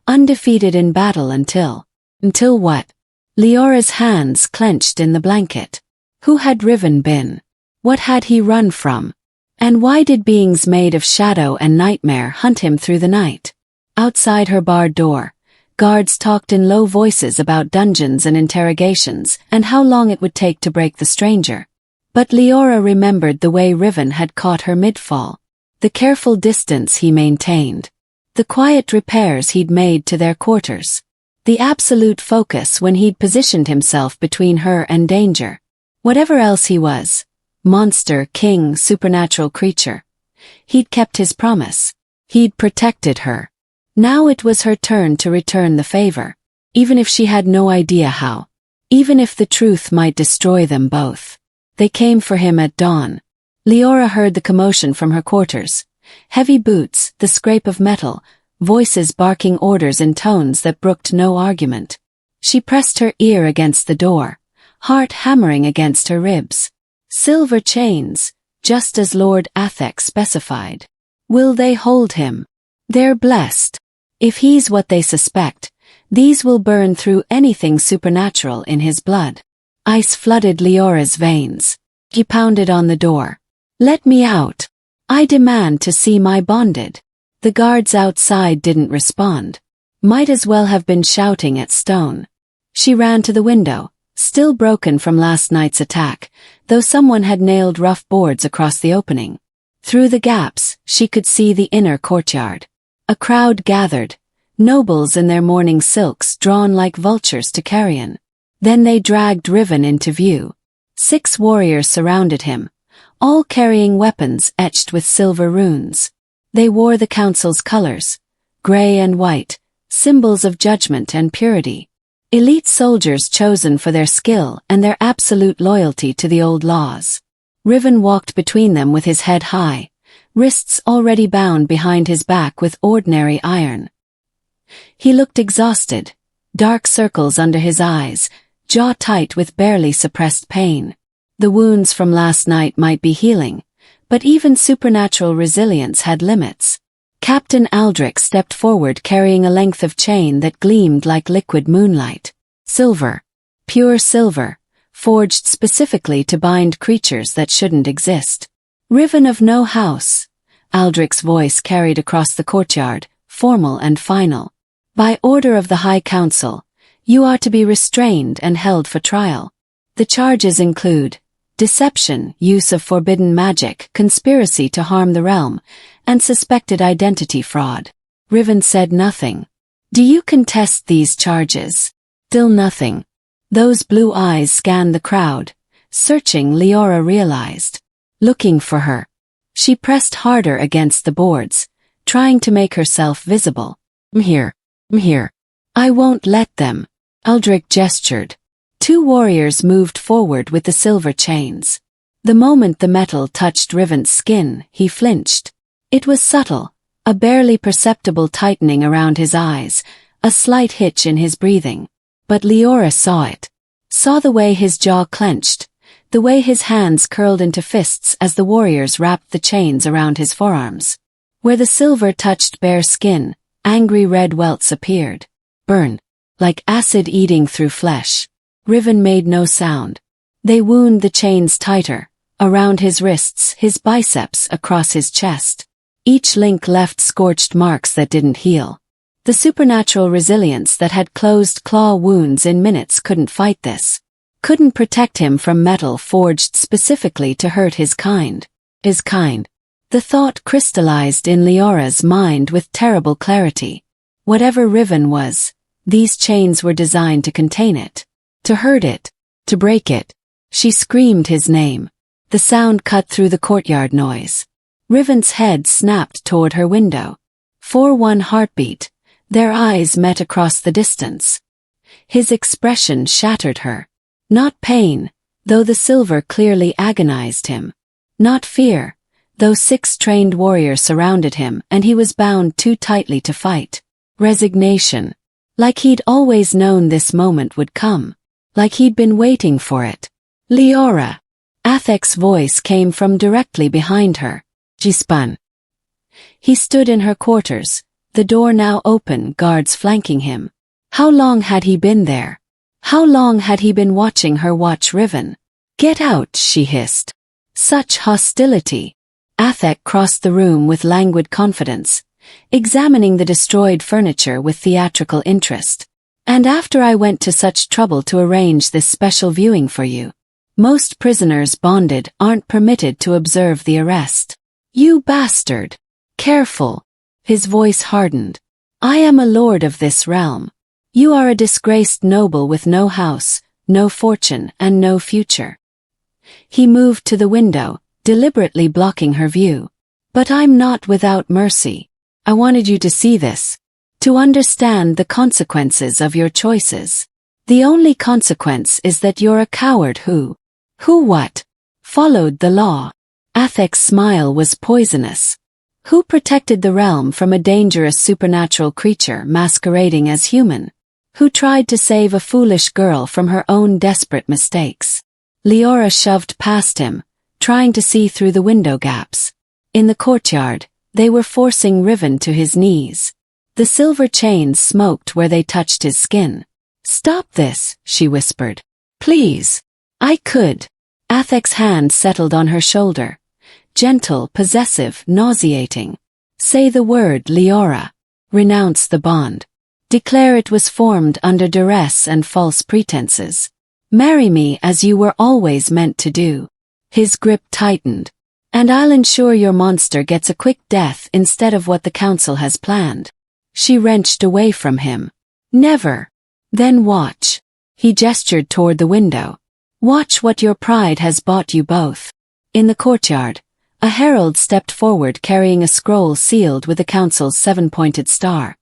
Undefeated in battle until what? Leora's hands clenched in the blanket. Who had Riven been? What had he run from? And why did beings made of shadow and nightmare hunt him through the night? Outside her barred door, guards talked in low voices about dungeons and interrogations and how long it would take to break the stranger. But Liora remembered the way Riven had caught her mid-fall. The careful distance he maintained. The quiet repairs he'd made to their quarters. The absolute focus when he'd positioned himself between her and danger. Whatever else he was, monster, king, supernatural creature, he'd kept his promise. He'd protected her. Now it was her turn to return the favor, even if she had no idea how. Even if the truth might destroy them both. They came for him at dawn. Liora heard the commotion from her quarters, Heavy boots, the scrape of metal, voices barking orders in tones that brooked no argument. She pressed her ear against the door, heart hammering against her ribs. Silver chains, just as Lord Athek specified. Will they hold him? They're blessed. If he's what they suspect, these will burn through anything supernatural in his blood. Ice flooded Liora's veins. He pounded on the door. Let me out. I demand to see my bonded. The guards outside didn't respond. Might as well have been shouting at stone. She ran to the window, still broken from last night's attack, though someone had nailed rough boards across the opening. Through the gaps, she could see the inner courtyard. A crowd gathered, nobles in their mourning silks drawn like vultures to carrion. Then they dragged Riven into view. 6 warriors surrounded him, all carrying weapons etched with silver runes. They wore the council's colors, gray and white, symbols of judgment and purity. Elite soldiers chosen for their skill and their absolute loyalty to the old laws. Riven walked between them with his head high, wrists already bound behind his back with ordinary iron. He looked exhausted, dark circles under his eyes, jaw tight with barely suppressed pain. The wounds from last night might be healing, but even supernatural resilience had limits. Captain Aldrich stepped forward carrying a length of chain that gleamed like liquid moonlight. Silver. Pure silver, forged specifically to bind creatures that shouldn't exist. Riven of no house. Aldrich's voice carried across the courtyard, formal and final. By order of the High Council, you are to be restrained and held for trial. The charges include deception, use of forbidden magic, conspiracy to harm the realm, and suspected identity fraud. Riven said nothing. Do you contest these charges? Still nothing. Those blue eyes scanned the crowd. Searching, Liora realized. Looking for her. She pressed harder against the boards, trying to make herself visible. I'm here. I'm here. I won't let them. Aldrich gestured. 2 warriors moved forward with the silver chains. The moment the metal touched Riven's skin, he flinched. It was subtle, a barely perceptible tightening around his eyes, a slight hitch in his breathing. But Liora saw it. Saw the way his jaw clenched, the way his hands curled into fists as the warriors wrapped the chains around his forearms. Where the silver touched bare skin, angry red welts appeared. Burn. Like acid eating through flesh. Riven made no sound. They wound the chains tighter, around his wrists, his biceps, across his chest. Each link left scorched marks that didn't heal. The supernatural resilience that had closed claw wounds in minutes couldn't fight this. Couldn't protect him from metal forged specifically to hurt his kind. His kind. The thought crystallized in Liora's mind with terrible clarity. Whatever Riven was, these chains were designed to contain it. To hurt it. To break it. She screamed his name. The sound cut through the courtyard noise. Riven's head snapped toward her window. For one heartbeat, their eyes met across the distance. His expression shattered her. Not pain, though the silver clearly agonized him. Not fear, though 6 trained warriors surrounded him and he was bound too tightly to fight. Resignation. Like he'd always known this moment would come. Like he'd been waiting for it. Liora. Athek's voice came from directly behind her. She spun. He stood in her quarters, the door now open, guards flanking him. How long had he been there? How long had he been watching her watch Riven? Get out, she hissed. Such hostility. Athek crossed the room with languid confidence, examining the destroyed furniture with theatrical interest. And after I went to such trouble to arrange this special viewing for you. Most prisoners bonded aren't permitted to observe the arrest. You bastard! Careful! His voice hardened. I am a lord of this realm. You are a disgraced noble with no house, no fortune, and no future. He moved to the window, deliberately blocking her view. But I'm not without mercy. I wanted you to see this. To understand the consequences of your choices. The only consequence is that you're a coward who what? Followed the law. Athek's smile was poisonous. Who protected the realm from a dangerous supernatural creature masquerading as human? Who tried to save a foolish girl from her own desperate mistakes? Liora shoved past him, trying to see through the window gaps. In the courtyard, they were forcing Riven to his knees. The silver chains smoked where they touched his skin. "Stop this," she whispered. "Please." "I could." Athek's hand settled on her shoulder. Gentle, possessive, nauseating. "Say the word, Liora. Renounce the bond. Declare it was formed under duress and false pretenses. Marry me as you were always meant to do." His grip tightened. "And I'll ensure your monster gets a quick death instead of what the council has planned." She wrenched away from him. "Never." "Then watch." He gestured toward the window. "Watch what your pride has bought you both." In the courtyard, a herald stepped forward carrying a scroll sealed with the council's 7-pointed star.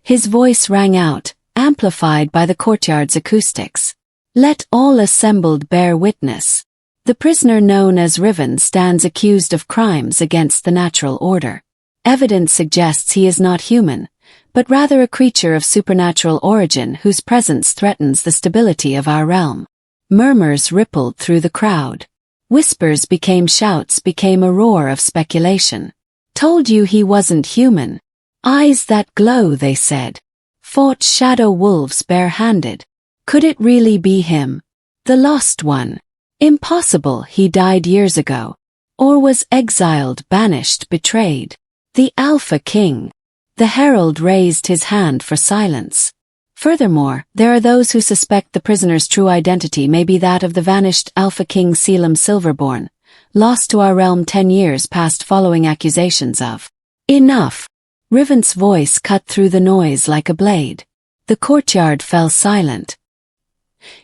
His voice rang out, amplified by the courtyard's acoustics. "Let all assembled bear witness. The prisoner known as Riven stands accused of crimes against the natural order. Evidence suggests he is not human, but rather a creature of supernatural origin whose presence threatens the stability of our realm." Murmurs rippled through the crowd. Whispers became shouts, became a roar of speculation. "Told you he wasn't human. Eyes that glow," they said. "Fought shadow wolves bare-handed. Could it really be him? The lost one? Impossible, he died years ago. Or was exiled, banished, betrayed. The Alpha King." The herald raised his hand for silence. Furthermore, there are those who suspect the prisoner's true identity may be that of the vanished Alpha King Selim Silverborn, lost to our realm 10 years past following accusations of. "Enough." Riven's voice cut through the noise like a blade. The courtyard fell silent.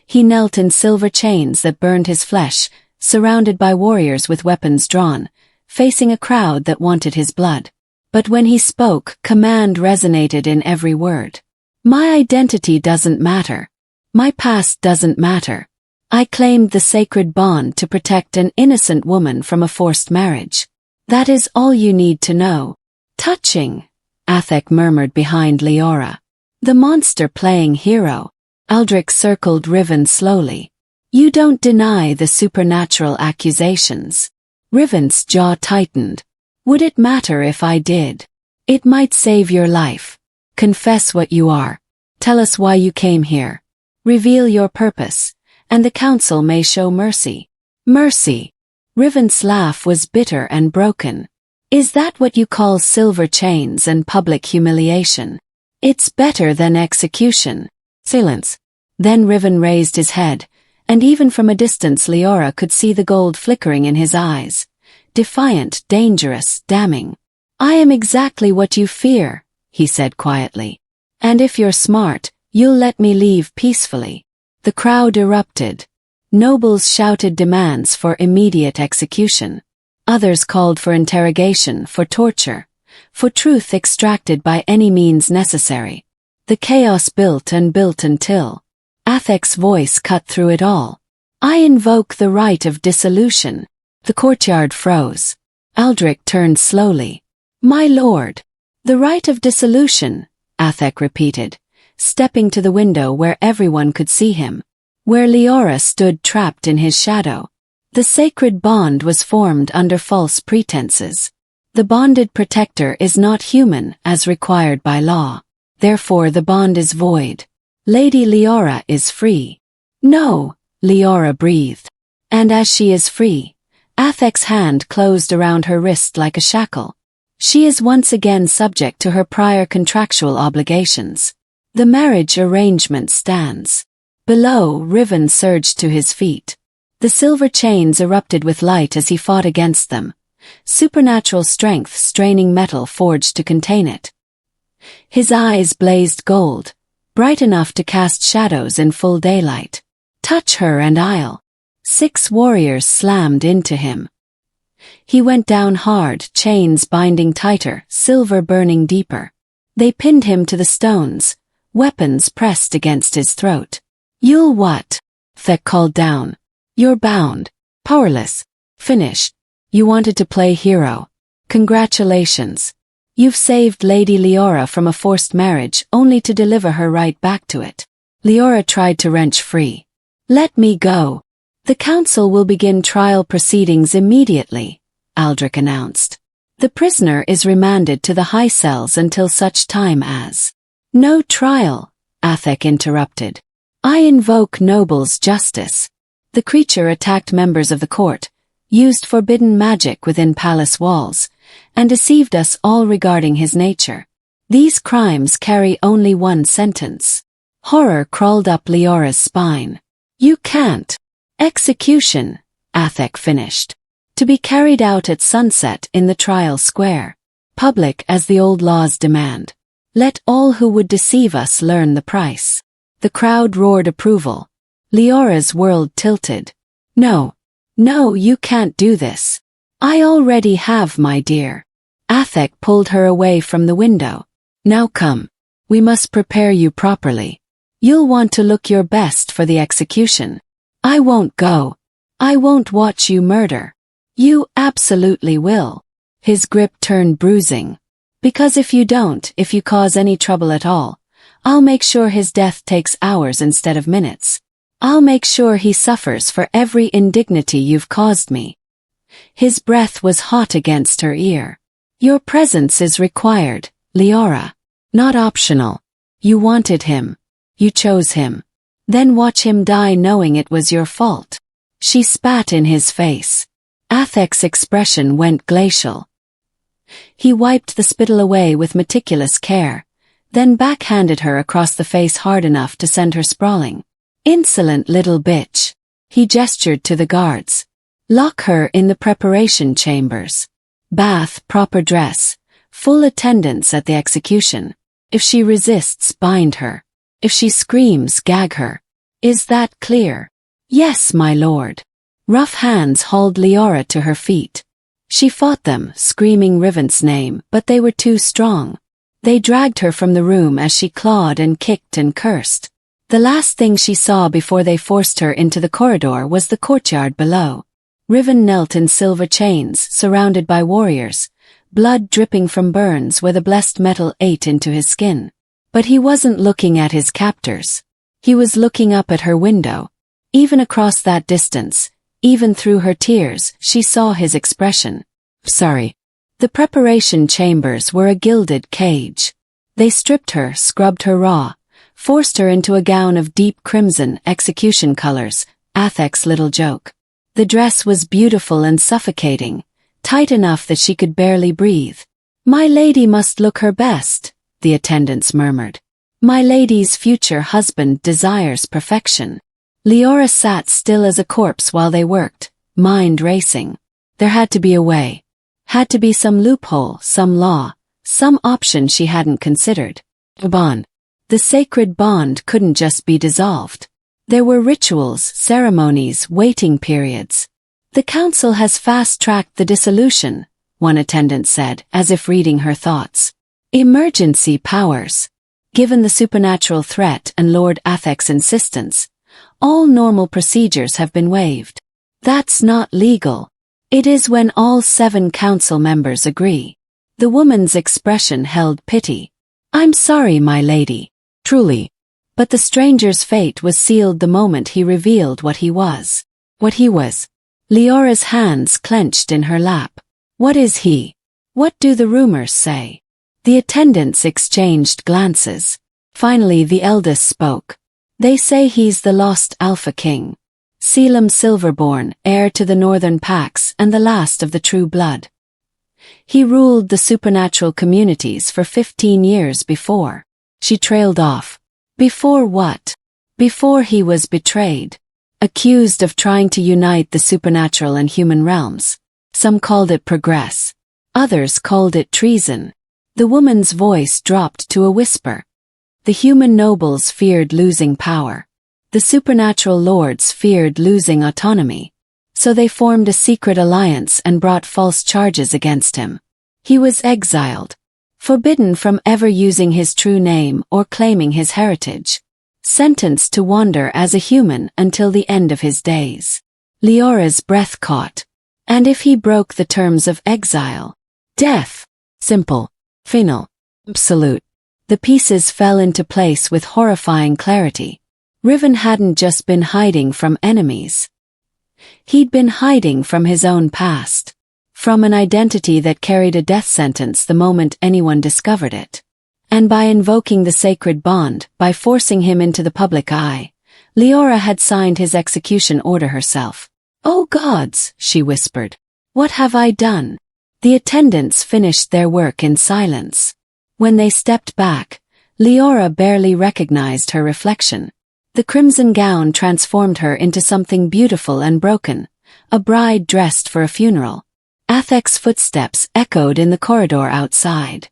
He knelt in silver chains that burned his flesh, surrounded by warriors with weapons drawn, facing a crowd that wanted his blood. But when he spoke, command resonated in every word. "My identity doesn't matter. My past doesn't matter. I claimed the sacred bond to protect an innocent woman from a forced marriage. That is all you need to know." "Touching," Athek murmured behind Liora. "The monster playing hero." Aldrich circled Riven slowly. "You don't deny the supernatural accusations." Riven's jaw tightened. "Would it matter if I did? It might save your life. Confess what you are. Tell us why you came here. Reveal your purpose, and the council may show mercy." "Mercy?" Riven's laugh was bitter and broken. "Is that what you call silver chains and public humiliation? It's better than execution." Silence. Then Riven raised his head, and even from a distance Liora could see the gold flickering in his eyes. Defiant, dangerous, damning. "I am exactly what you fear," he said quietly. "And if you're smart, you'll let me leave peacefully." The crowd erupted. Nobles shouted demands for immediate execution. Others called for interrogation, for torture, for truth extracted by any means necessary. The chaos built and built until Athek's voice cut through it all. "I invoke the right of dissolution." The courtyard froze. Aldrich turned slowly. "My lord." "The right of dissolution," Athek repeated, stepping to the window where everyone could see him, where Liora stood trapped in his shadow. "The sacred bond was formed under false pretenses. The bonded protector is not human as required by law. Therefore the bond is void. Lady Liora is free." "No," Liora breathed. And as she is free, Athek's hand closed around her wrist like a shackle. She is once again subject to her prior contractual obligations. The marriage arrangement stands. Below, Riven surged to his feet. The silver chains erupted with light as he fought against them, supernatural strength straining metal forged to contain it. His eyes blazed gold, bright enough to cast shadows in full daylight. "Touch her and I'll." 6 warriors slammed into him. He went down hard, chains binding tighter, silver burning deeper. They pinned him to the stones, weapons pressed against his throat. "You'll what?" Thek called down. "You're bound. Powerless. Finished. You wanted to play hero. Congratulations. You've saved Lady Liora from a forced marriage only to deliver her right back to it. Liora tried to wrench free. Let me go. The council will begin trial proceedings immediately, Aldrich announced. The prisoner is remanded to the high cells until such time as. No trial, Athek interrupted. I invoke Noble's justice. The creature attacked members of the court, used forbidden magic within palace walls, and deceived us all regarding his nature. These crimes carry only one sentence. Horror crawled up Liora's spine. You can't. Execution, Athek finished. To be carried out at sunset in the trial square. Public as the old laws demand. Let all who would deceive us learn the price. The crowd roared approval. Liora's world tilted. No, you can't do this. I already have, my dear. Athek pulled her away from the window. Now come. We must prepare you properly. You'll want to look your best for the execution. I won't go. I won't watch you murder. You absolutely will. His grip turned bruising. Because if you don't, if you cause any trouble at all, I'll make sure his death takes hours instead of minutes. I'll make sure he suffers for every indignity you've caused me. His breath was hot against her ear. Your presence is required, Liora. Not optional. You wanted him. You chose him. Then watch him die knowing it was your fault. She spat in his face. Athek's expression went glacial. He wiped the spittle away with meticulous care, then backhanded her across the face hard enough to send her sprawling. Insolent little bitch. He gestured to the guards. Lock her in the preparation chambers. Bath, proper dress, full attendance at the execution. If she resists, bind her. If she screams, gag her. Is that clear? Yes, my lord. Rough hands hauled Liora to her feet. She fought them, screaming Rivant's name, but they were too strong. They dragged her from the room as she clawed and kicked and cursed. The last thing she saw before they forced her into the corridor was the courtyard below. Riven knelt in silver chains, surrounded by warriors, blood dripping from burns where the blessed metal ate into his skin. But he wasn't looking at his captors. He was looking up at her window. Even across that distance, even through her tears, she saw his expression. Sorry. The preparation chambers were a gilded cage. They stripped her, scrubbed her raw, forced her into a gown of deep crimson execution colors, Athek's little joke. The dress was beautiful and suffocating, tight enough that she could barely breathe. My lady must look her best, the attendants murmured. My lady's future husband desires perfection. Liora sat still as a corpse while they worked, mind racing. There had to be a way. Had to be some loophole, some law, some option she hadn't considered. A bond. The sacred bond couldn't just be dissolved. There were rituals, ceremonies, waiting periods. The council has fast-tracked the dissolution, one attendant said, as if reading her thoughts. Emergency powers. Given the supernatural threat and Lord Athek's insistence, all normal procedures have been waived. That's not legal. It is when all 7 council members agree. The woman's expression held pity. I'm sorry, my lady. Truly. But the stranger's fate was sealed the moment he revealed what he was. What he was. Liora's hands clenched in her lap. What is he? What do the rumors say? The attendants exchanged glances. Finally the eldest spoke. They say he's the lost Alpha King. Selim Silverborn, heir to the Northern Pax and the last of the true blood. He ruled the supernatural communities for 15 years before. She trailed off. Before what? Before he was betrayed. Accused of trying to unite the supernatural and human realms. Some called it progress. Others called it treason. The woman's voice dropped to a whisper. The human nobles feared losing power. The supernatural lords feared losing autonomy. So they formed a secret alliance and brought false charges against him. He was exiled. Forbidden from ever using his true name or claiming his heritage. Sentenced to wander as a human until the end of his days. Liora's breath caught. And if he broke the terms of exile? Death. Simple. Final. Absolute. The pieces fell into place with horrifying clarity. Riven hadn't just been hiding from enemies. He'd been hiding from his own past. From an identity that carried a death sentence the moment anyone discovered it. And by invoking the sacred bond, by forcing him into the public eye, Liora had signed his execution order herself. "Oh gods," she whispered. "What have I done?" The attendants finished their work in silence. When they stepped back, Liora barely recognized her reflection. The crimson gown transformed her into something beautiful and broken, a bride dressed for a funeral. Athek's footsteps echoed in the corridor outside.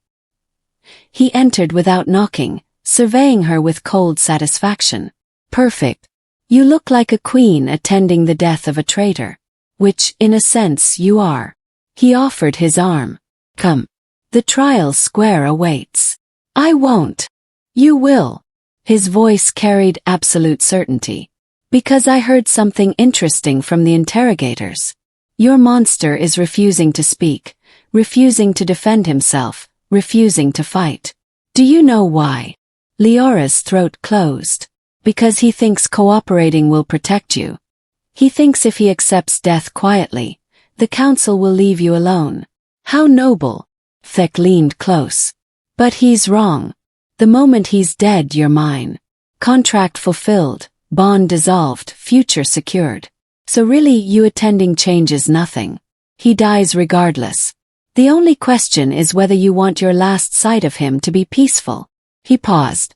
He entered without knocking, surveying her with cold satisfaction. "Perfect. You look like a queen attending the death of a traitor. Which, in a sense, you are." He offered his arm. "Come. The trial square awaits." "I won't." "You will." His voice carried absolute certainty. "Because I heard something interesting from the interrogators. Your monster is refusing to speak, refusing to defend himself, refusing to fight. Do you know why?" Liora's throat closed. "Because he thinks cooperating will protect you. He thinks if he accepts death quietly, the council will leave you alone." "How noble." Thek leaned close. "But he's wrong. The moment he's dead, you're mine. Contract fulfilled, bond dissolved, future secured. So really you attending changes nothing. He dies regardless. The only question is whether you want your last sight of him to be peaceful." He paused.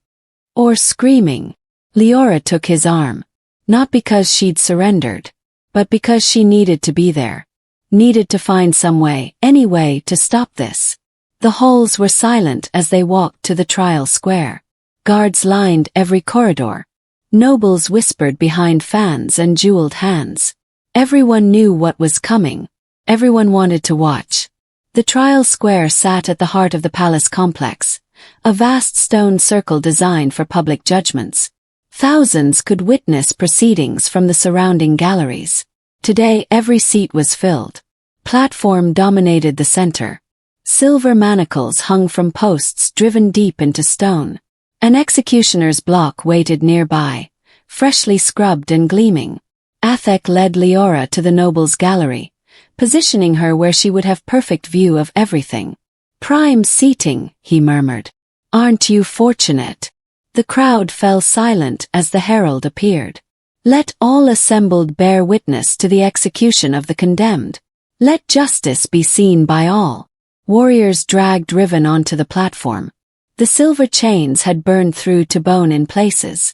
"Or screaming." Liora took his arm. Not because she'd surrendered, but because she needed to be there. Needed to find some way, any way, to stop this. The halls were silent as they walked to the trial square. Guards lined every corridor. Nobles whispered behind fans and jeweled hands. Everyone knew what was coming. Everyone wanted to watch. The trial square sat at the heart of the palace complex, a vast stone circle designed for public judgments. Thousands could witness proceedings from the surrounding galleries. Today every seat was filled. Platform dominated the center. Silver manacles hung from posts driven deep into stone. An executioner's block waited nearby, freshly scrubbed and gleaming. Athek led Liora to the nobles' gallery, positioning her where she would have perfect view of everything. "Prime seating," he murmured. "Aren't you fortunate?" The crowd fell silent as the herald appeared. "Let all assembled bear witness to the execution of the condemned. Let justice be seen by all." Warriors dragged Riven onto the platform. The silver chains had burned through to bone in places.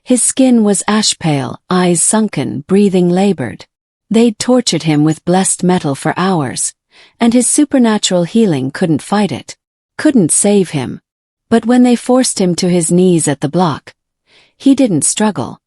His skin was ash pale, eyes sunken, breathing labored. They'd tortured him with blessed metal for hours, and his supernatural healing couldn't fight it, couldn't save him. But when they forced him to his knees at the block, he didn't struggle.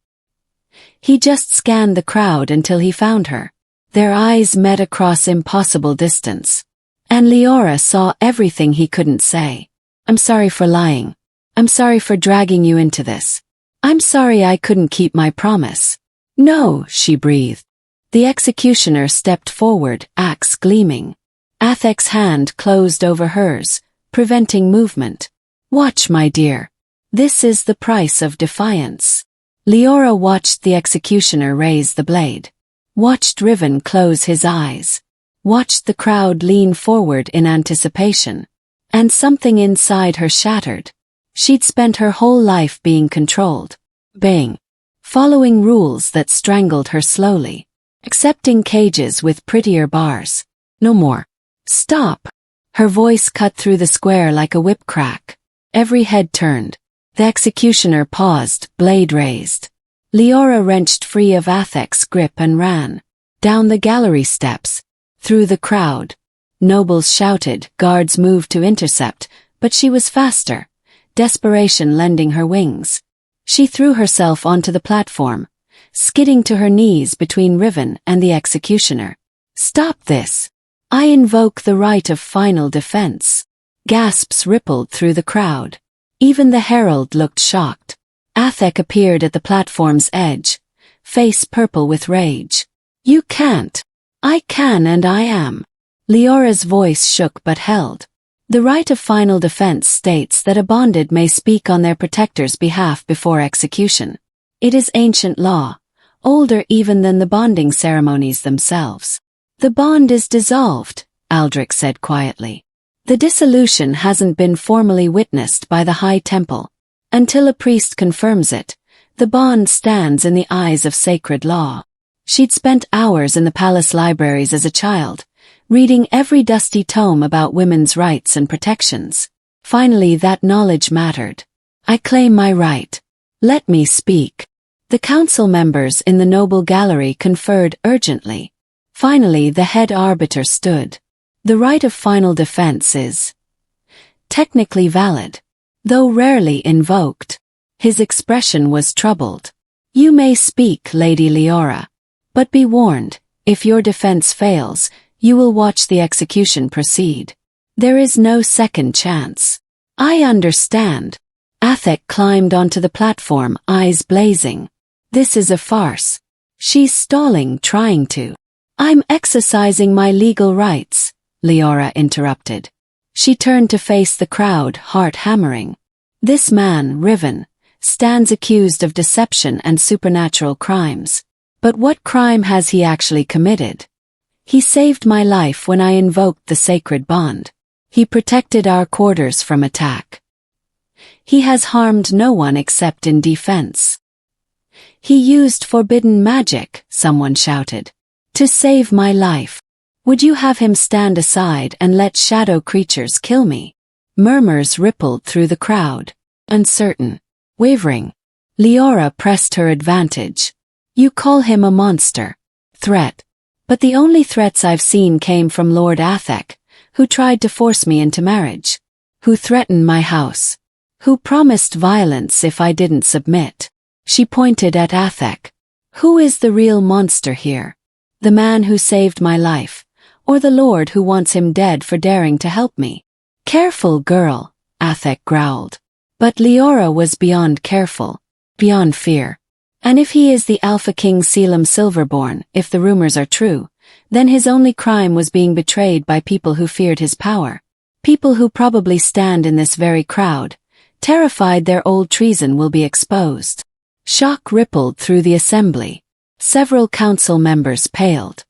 He just scanned the crowd until he found her. Their eyes met across impossible distance. And Liora saw everything he couldn't say. "I'm sorry for lying. I'm sorry for dragging you into this. I'm sorry I couldn't keep my promise." "No," she breathed. The executioner stepped forward, axe gleaming. Athek's hand closed over hers, preventing movement. "Watch, my dear. This is the price of defiance." Liora watched the executioner raise the blade. Watched Riven close his eyes. Watched the crowd lean forward in anticipation. And something inside her shattered. She'd spent her whole life being controlled. Bang. Following rules that strangled her slowly. Accepting cages with prettier bars. No more. "Stop." Her voice cut through the square like a whip crack. Every head turned. The executioner paused, blade raised. Liora wrenched free of Athek's grip and ran. Down the gallery steps. Through the crowd. Nobles shouted, guards moved to intercept, but she was faster, desperation lending her wings. She threw herself onto the platform, skidding to her knees between Riven and the executioner. "Stop this. I invoke the right of final defense." Gasps rippled through the crowd. Even the herald looked shocked. Athek appeared at the platform's edge, face purple with rage. "You can't." "I can and I am." Leora's voice shook but held. The right of final defense states that a bonded may speak on their protector's behalf before execution. It is ancient law, older even than the bonding ceremonies themselves. The bond is dissolved, Aldrich said quietly. The dissolution hasn't been formally witnessed by the High Temple. Until a priest confirms it, the bond stands in the eyes of sacred law. She'd spent hours in the palace libraries as a child, reading every dusty tome about women's rights and protections. Finally, that knowledge mattered. I claim my right. Let me speak. The council members in the noble gallery conferred urgently. Finally, the head arbiter stood. The right of final defense is technically valid, though rarely invoked. His expression was troubled. You may speak, Lady Liora. But be warned, if your defense fails, you will watch the execution proceed. There is no second chance. I understand. Athek climbed onto the platform, eyes blazing. This is a farce. She's stalling, trying to. I'm exercising my legal rights, Liora interrupted. She turned to face the crowd, heart hammering. This man, Riven, stands accused of deception and supernatural crimes. But what crime has he actually committed? He saved my life when I invoked the sacred bond. He protected our quarters from attack. He has harmed no one except in defense. He used forbidden magic, someone shouted. To save my life. Would you have him stand aside and let shadow creatures kill me? Murmurs rippled through the crowd. Uncertain. Wavering. Liora pressed her advantage. You call him a monster. Threat. But the only threats I've seen came from Lord Athek, who tried to force me into marriage. Who threatened my house. Who promised violence if I didn't submit. She pointed at Athek. Who is the real monster here? The man who saved my life, or the Lord who wants him dead for daring to help me? Careful, girl, Athek growled. But Liora was beyond careful, beyond fear. And if he is the Alpha King Selim Silverborn, if the rumors are true, then his only crime was being betrayed by people who feared his power. People who probably stand in this very crowd, terrified their old treason will be exposed. Shock rippled through the assembly. Several council members paled.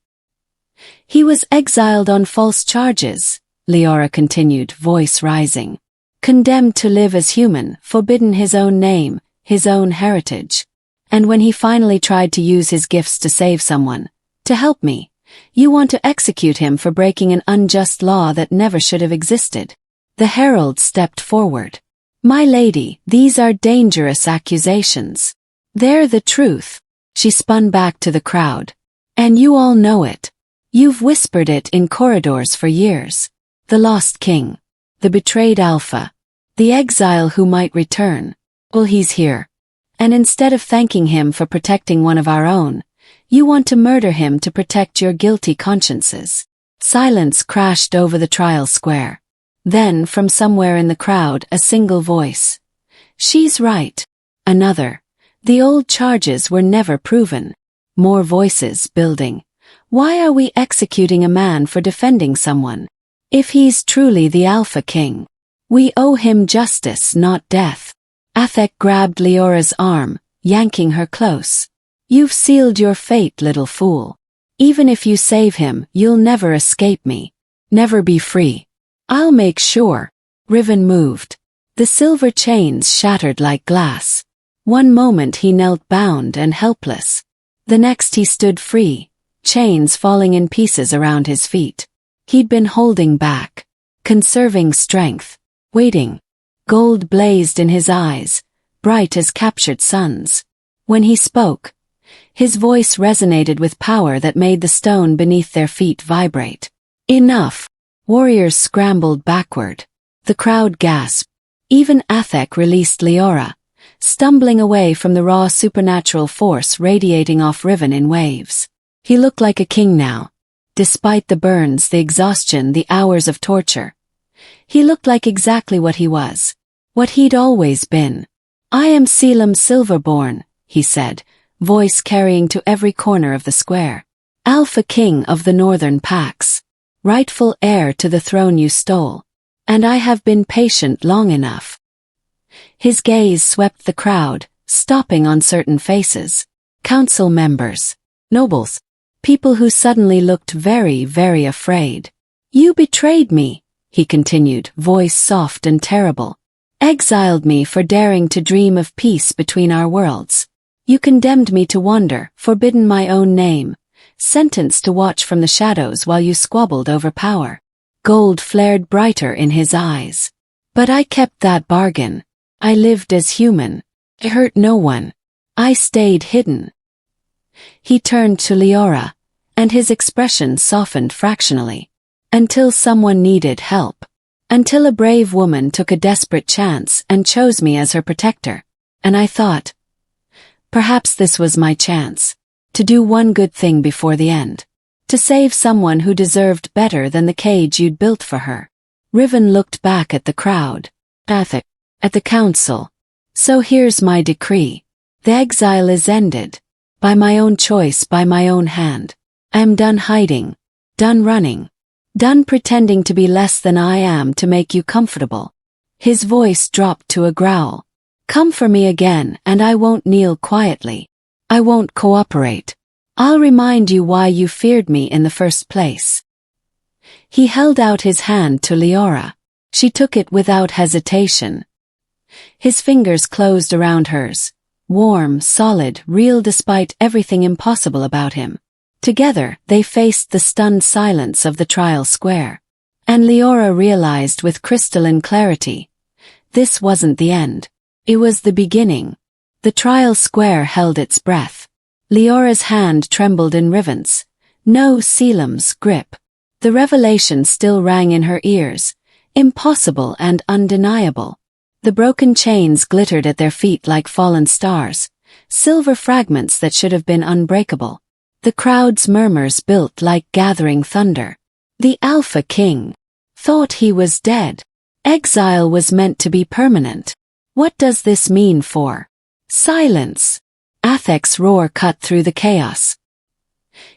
He was exiled on false charges, Liora continued, voice rising. Condemned to live as human, forbidden his own name, his own heritage. And when he finally tried to use his gifts to save someone, to help me, you want to execute him for breaking an unjust law that never should have existed. The herald stepped forward. My lady, these are dangerous accusations. They're the truth. She spun back to the crowd. And you all know it. You've whispered it in corridors for years. The lost king. The betrayed alpha. The exile who might return. Well, he's here. And instead of thanking him for protecting one of our own, you want to murder him to protect your guilty consciences. Silence crashed over the trial square. Then, from somewhere in the crowd, a single voice. She's right. Another. The old charges were never proven. More voices building. Why are we executing a man for defending someone? If he's truly the Alpha King, we owe him justice, not death. Athek grabbed Leora's arm, yanking her close. You've sealed your fate, little fool. Even if you save him, you'll never escape me. Never be free. I'll make sure. Riven moved. The silver chains shattered like glass. One moment he knelt bound and helpless. The next he stood free, chains falling in pieces around his feet. He'd been holding back, conserving strength, waiting. Gold blazed in his eyes, bright as captured suns. When he spoke, his voice resonated with power that made the stone beneath their feet vibrate. Enough! Warriors scrambled backward. The crowd gasped. Even Athek released Liora, stumbling away from the raw supernatural force radiating off Riven in waves. He looked like a king now. Despite the burns, the exhaustion, the hours of torture. He looked like exactly what he was. What he'd always been. I am Selim Silverborn, he said, voice carrying to every corner of the square. Alpha King of the Northern Pax. rightful heir to the throne you stole. And I have been patient long enough. His gaze swept the crowd, stopping on certain faces. Council members, nobles, people who suddenly looked very, very afraid. You betrayed me, he continued, voice soft and terrible. Exiled me for daring to dream of peace between our worlds. You condemned me to wander, forbidden my own name, sentenced to watch from the shadows while you squabbled over power. Gold flared brighter in his eyes. But I kept that bargain. I lived as human. I hurt no one. I stayed hidden. He turned to Liora, and his expression softened fractionally. Until someone needed help. Until a brave woman took a desperate chance and chose me as her protector. And I thought, perhaps this was my chance. To do one good thing before the end. To save someone who deserved better than the cage you'd built for her. Riven looked back at the crowd. At the council. So here's my decree. The exile is ended. By my own choice, by my own hand. I am done hiding. Done running. Done pretending to be less than I am to make you comfortable. His voice dropped to a growl. Come for me again and I won't kneel quietly. I won't cooperate. I'll remind you why you feared me in the first place. He held out his hand to Liora. She took it without hesitation. His fingers closed around hers. Warm, solid, real despite everything impossible about him. Together, they faced the stunned silence of the trial square. And Liora realized with crystalline clarity. This wasn't the end. It was the beginning. The trial square held its breath. Liora's hand trembled in Riven's. No Selim's grip. The revelation still rang in her ears. Impossible and undeniable. The broken chains glittered at their feet like fallen stars. Silver fragments that should have been unbreakable. The crowd's murmurs built like gathering thunder. The Alpha King thought he was dead. Exile was meant to be permanent. What does this mean for? Silence. Athek's roar cut through the chaos.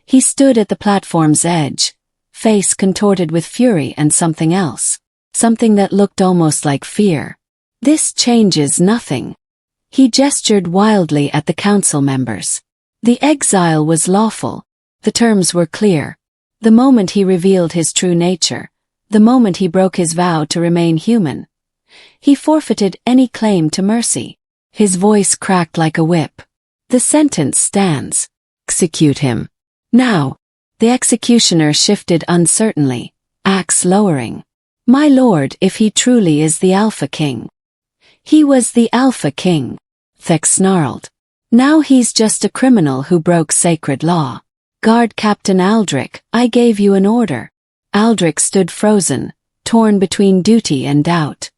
He stood at the platform's edge, face contorted with fury and something else. Something that looked almost like fear. This changes nothing. He gestured wildly at the council members. The exile was lawful. The terms were clear. The moment he revealed his true nature, the moment he broke his vow to remain human, he forfeited any claim to mercy. His voice cracked like a whip. The sentence stands. Execute him. Now. The executioner shifted uncertainly, axe lowering. My lord, if he truly is the Alpha King. He was the Alpha King. Thek snarled. Now he's just a criminal who broke sacred law. Guard Captain Aldrich, I gave you an order. Aldrich stood frozen, torn between duty and doubt.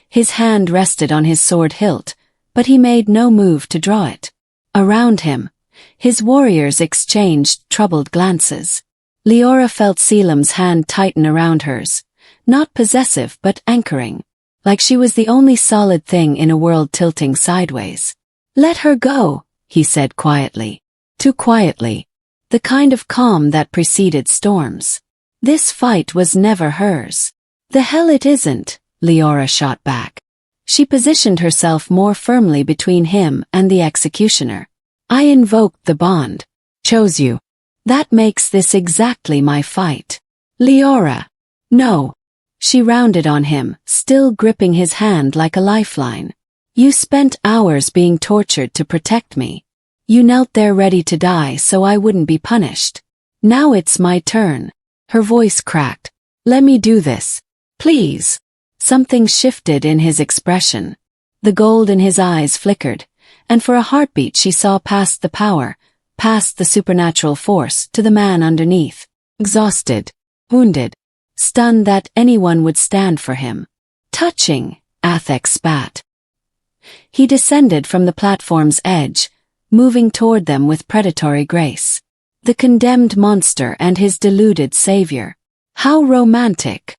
His hand rested on his sword hilt, but he made no move to draw it. Around him, his warriors exchanged troubled glances. Liora felt Selim's hand tighten around hers, not possessive but anchoring, like she was the only solid thing in a world tilting sideways. Let her go, he said quietly. Too quietly. The kind of calm that preceded storms. This fight was never hers. The hell it isn't, Liora shot back. She positioned herself more firmly between him and the executioner. I invoked the bond. Chose you. That makes this exactly my fight. Liora. No. She rounded on him, still gripping his hand like a lifeline. You spent hours being tortured to protect me. You knelt there ready to die so I wouldn't be punished. Now it's my turn. Her voice cracked. Let me do this. Please. Something shifted in his expression. The gold in his eyes flickered, and for a heartbeat she saw past the power, past the supernatural force, to the man underneath. Exhausted. Wounded. Stunned that anyone would stand for him. Touching, Athek spat. He descended from the platform's edge, moving toward them with predatory grace. The condemned monster and his deluded savior. How romantic!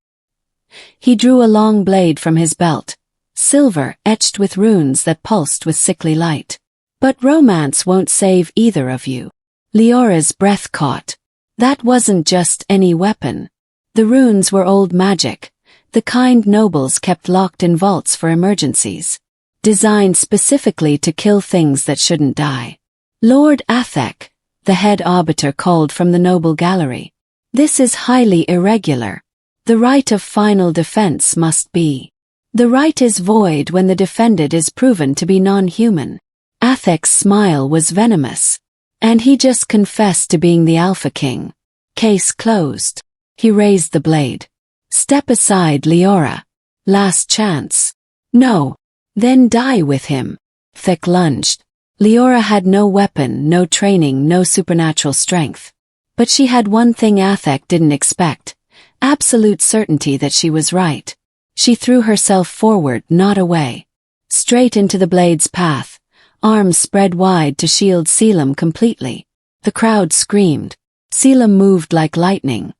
He drew a long blade from his belt, silver etched with runes that pulsed with sickly light. But romance won't save either of you. Liora's breath caught. That wasn't just any weapon. The runes were old magic, the kind nobles kept locked in vaults for emergencies, designed specifically to kill things that shouldn't die. Lord Athek, the head arbiter called from the noble gallery. This is highly irregular. The right of final defense must be. The right is void when the defended is proven to be non-human. Athek's smile was venomous. And he just confessed to being the Alpha King. Case closed. He raised the blade. Step aside, Liora. Last chance. No. Then die with him. Athek lunged. Liora had no weapon, no training, no supernatural strength. But she had one thing Athek didn't expect. Absolute certainty that she was right. She threw herself forward, not away. Straight into the blade's path, arms spread wide to shield Selim completely. The crowd screamed. Selim moved like lightning.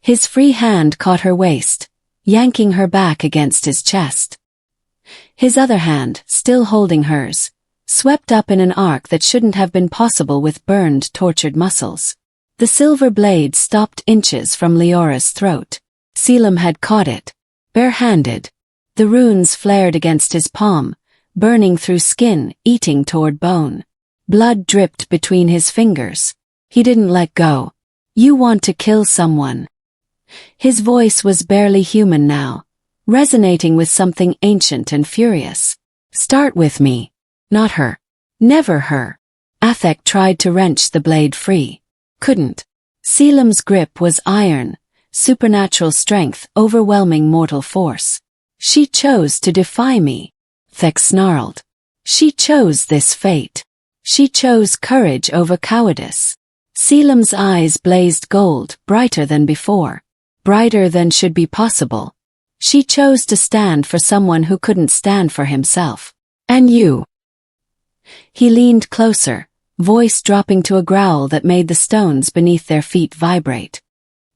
His free hand caught her waist, yanking her back against his chest. His other hand, still holding hers, swept up in an arc that shouldn't have been possible with burned, tortured muscles. The silver blade stopped inches from Leora's throat. Selim had caught it, bare-handed. The runes flared against his palm, burning through skin, eating toward bone. Blood dripped between his fingers. He didn't let go. You want to kill someone. His voice was barely human now, resonating with something ancient and furious. Start with me. Not her. Never her. Athek tried to wrench the blade free. Couldn't. Selim's grip was iron, supernatural strength overwhelming mortal force. She chose to defy me. Athek snarled. She chose this fate. She chose courage over cowardice. Selim's eyes blazed gold, brighter than before. Brighter than should be possible. She chose to stand for someone who couldn't stand for himself. And you. He leaned closer, voice dropping to a growl that made the stones beneath their feet vibrate.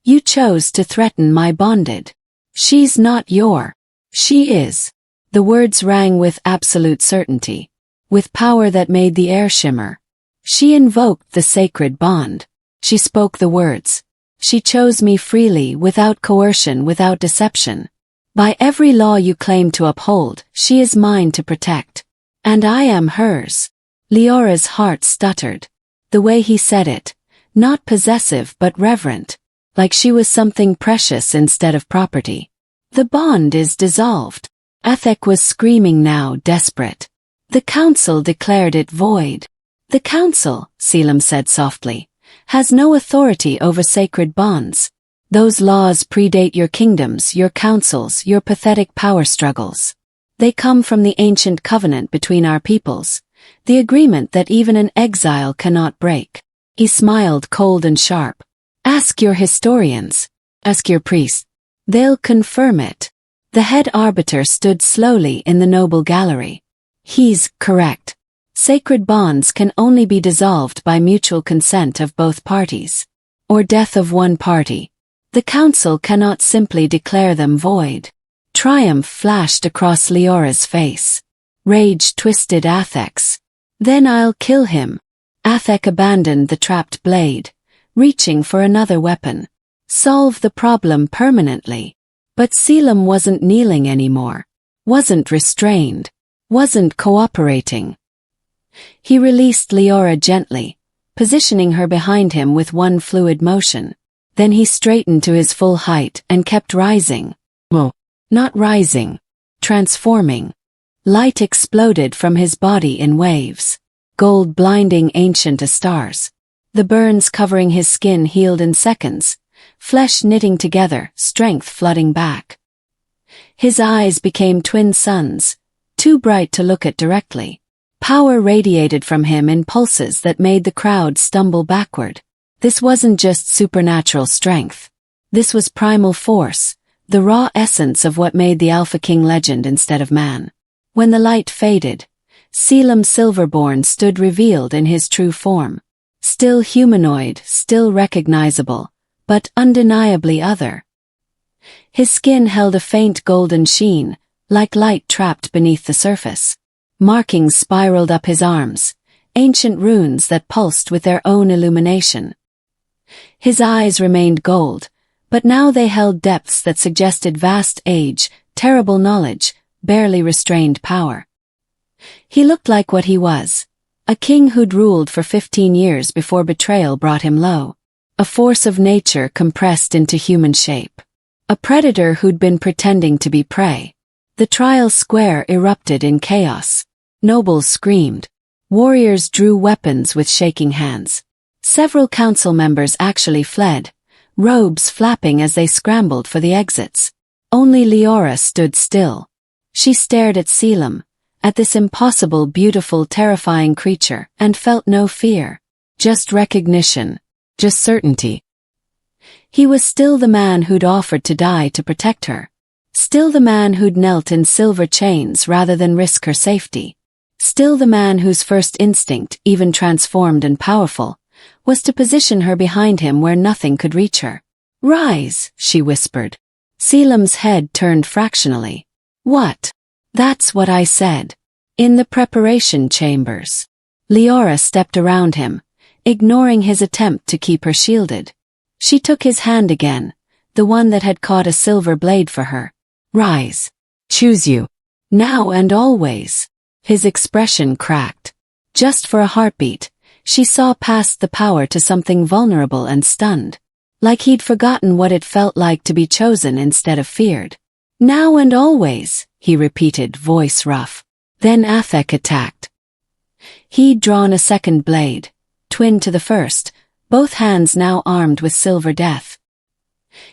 You chose to threaten my bonded. She's not your. She is. The words rang with absolute certainty, with power that made the air shimmer. She invoked the sacred bond. She spoke the words. She chose me freely, without coercion, without deception. By every law you claim to uphold, she is mine to protect. And I am hers. Leora's heart stuttered. The way he said it, not possessive but reverent, like she was something precious instead of property. The bond is dissolved. Athek was screaming now, desperate. The council declared it void. The council, Selim said softly, has no authority over sacred bonds. Those laws predate your kingdoms, your councils, your pathetic power struggles. They come from the ancient covenant between our peoples, the agreement that even an exile cannot break. He smiled cold and sharp. Ask your historians. Ask your priests. They'll confirm it. The head arbiter stood slowly in the noble gallery. He's correct. Sacred bonds can only be dissolved by mutual consent of both parties, or death of one party. The council cannot simply declare them void. Triumph flashed across Leora's face. Rage twisted Athek's. Then I'll kill him. Athek abandoned the trapped blade, reaching for another weapon. Solve the problem permanently. But Selim wasn't kneeling anymore. Wasn't restrained. Wasn't cooperating. He released Liora gently, positioning her behind him with one fluid motion. Then he straightened to his full height and kept rising. Not rising. Transforming. Light exploded from his body in waves. Gold blinding ancient as stars. The burns covering his skin healed in seconds, flesh knitting together, strength flooding back. His eyes became twin suns, too bright to look at directly. Power radiated from him in pulses that made the crowd stumble backward. This wasn't just supernatural strength. This was primal force, the raw essence of what made the Alpha King legend instead of man. When the light faded, Selim Silverborn stood revealed in his true form. Still humanoid, still recognizable, but undeniably other. His skin held a faint golden sheen, like light trapped beneath the surface. Markings spiraled up his arms, ancient runes that pulsed with their own illumination. His eyes remained gold, but now they held depths that suggested vast age, terrible knowledge, barely restrained power. He looked like what he was. A king who'd ruled for 15 years before betrayal brought him low. A force of nature compressed into human shape. A predator who'd been pretending to be prey. The trial square erupted in chaos. Nobles screamed. Warriors drew weapons with shaking hands. Several council members actually fled, robes flapping as they scrambled for the exits. Only Liora stood still. She stared at Selim, at this impossible, beautiful, terrifying creature, and felt no fear. Just recognition. Just certainty. He was still the man who'd offered to die to protect her. Still the man who'd knelt in silver chains rather than risk her safety. Still the man whose first instinct, even transformed and powerful, was to position her behind him where nothing could reach her. "Rise," she whispered. Selim's head turned fractionally. "What?" "That's what I said. In the preparation chambers." Liora stepped around him, ignoring his attempt to keep her shielded. She took his hand again, the one that had caught a silver blade for her. "Rise. Choose you. Now and always." His expression cracked. Just for a heartbeat, she saw past the power to something vulnerable and stunned. Like he'd forgotten what it felt like to be chosen instead of feared. "Now and always," he repeated, voice rough. Then Athek attacked. He'd drawn a second blade, twin to the first, both hands now armed with silver death.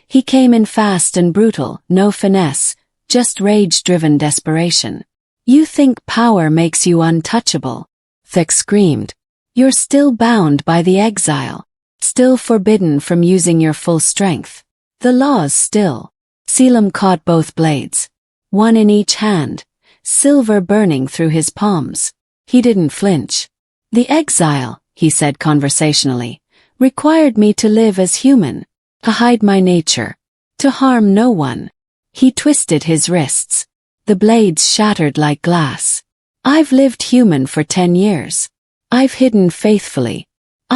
He came in fast and brutal, no finesse, just rage-driven desperation. "You think power makes you untouchable?" Thek screamed. "You're still bound by the exile. Still forbidden from using your full strength. The laws still." Selim caught both blades, one in each hand, silver burning through his palms. He didn't flinch. "The exile," he said conversationally, "required me to live as human, to hide my nature, to harm no one." He twisted his wrists. The blades shattered like glass. "I've lived human for 10 years. I've hidden faithfully.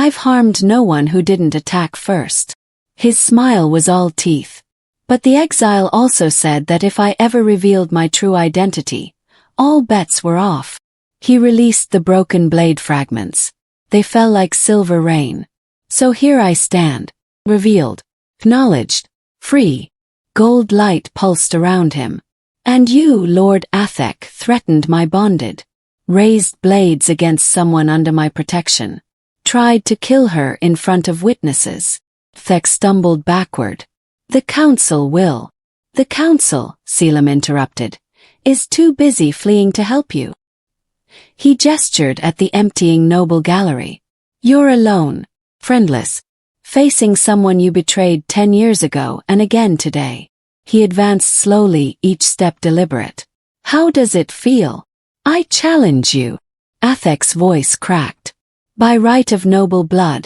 I've harmed no one who didn't attack first." His smile was all teeth. "But the exile also said that if I ever revealed my true identity, all bets were off." He released the broken blade fragments. They fell like silver rain. "So here I stand, revealed, acknowledged, free." Gold light pulsed around him. "And you, Lord Athek, threatened my bonded, raised blades against someone under my protection, tried to kill her in front of witnesses." Thek stumbled backward. "The council will." "The council," Selim interrupted, "is too busy fleeing to help you." He gestured at the emptying noble gallery. "You're alone, friendless, facing someone you betrayed 10 years ago and again today." He advanced slowly, each step deliberate. "How does it feel?" "I challenge you." Athek's voice cracked. "By right of noble blood,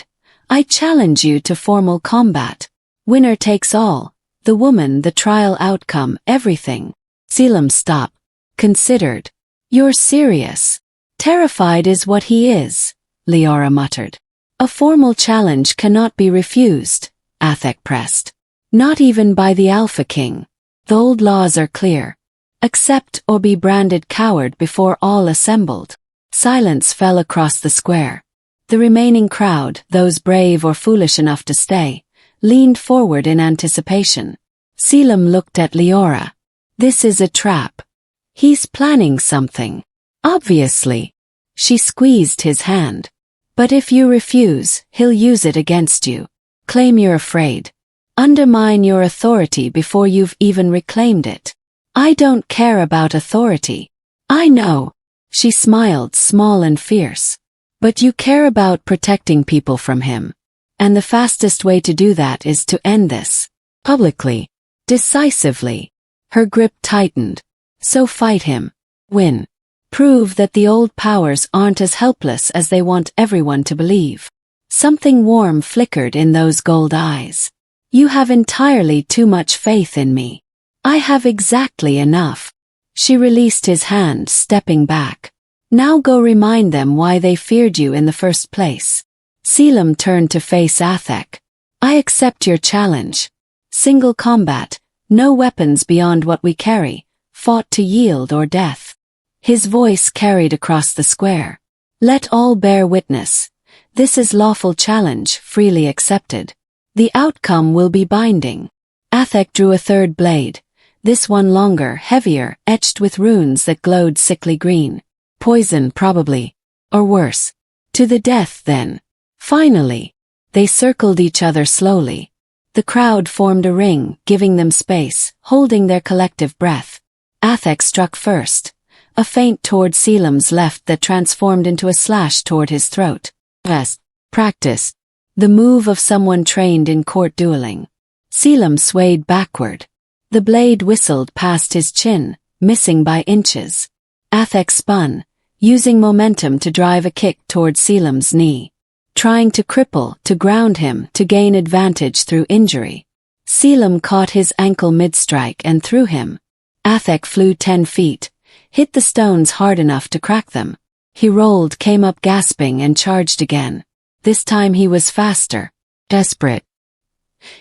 I challenge you to formal combat. Winner takes all, the woman, the trial outcome, everything." Selim stopped, considered. "You're serious." "Terrified is what he is," Liora muttered. "A formal challenge cannot be refused," Athek pressed. "Not even by the Alpha King. The old laws are clear. Accept or be branded coward before all assembled." Silence fell across the square. The remaining crowd, those brave or foolish enough to stay, leaned forward in anticipation. Selim looked at Liora. "This is a trap. He's planning something. Obviously." She squeezed his hand. "But if you refuse, he'll use it against you. Claim you're afraid. Undermine your authority before you've even reclaimed it." "I don't care about authority." "I know." She smiled, small and fierce. "But you care about protecting people from him. And the fastest way to do that is to end this. Publicly. Decisively." Her grip tightened. "So fight him. Win. Prove that the old powers aren't as helpless as they want everyone to believe." Something warm flickered in those gold eyes. "You have entirely too much faith in me." "I have exactly enough." She released his hand, stepping back. "Now go remind them why they feared you in the first place." Selim turned to face Athek. "I accept your challenge." Single combat, no weapons beyond what we carry, fought to yield or death. His voice carried across the square. Let all bear witness. This is lawful challenge, freely accepted. The outcome will be binding. Athek drew a third blade, this one longer, heavier, etched with runes that glowed sickly green. Poison, probably. Or worse. To the death, then. Finally. They circled each other slowly. The crowd formed a ring, giving them space, holding their collective breath. Athek struck first. A feint toward Selim's left that transformed into a slash toward his throat. Yes. Practice. The move of someone trained in court dueling. Selim swayed backward. The blade whistled past his chin, missing by inches. Athek spun, using momentum to drive a kick toward Selim's knee. Trying to cripple, to ground him, to gain advantage through injury. Selim caught his ankle mid-strike and threw him. Athek flew 10 feet, hit the stones hard enough to crack them. He rolled, came up gasping and charged again. This time he was faster. Desperate.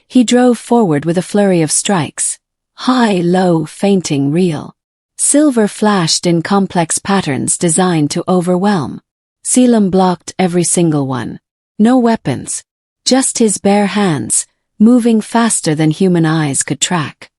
He drove forward with a flurry of strikes. High, low, feinting, real. Silver flashed in complex patterns designed to overwhelm. Selim blocked every single one. No weapons. Just his bare hands, moving faster than human eyes could track.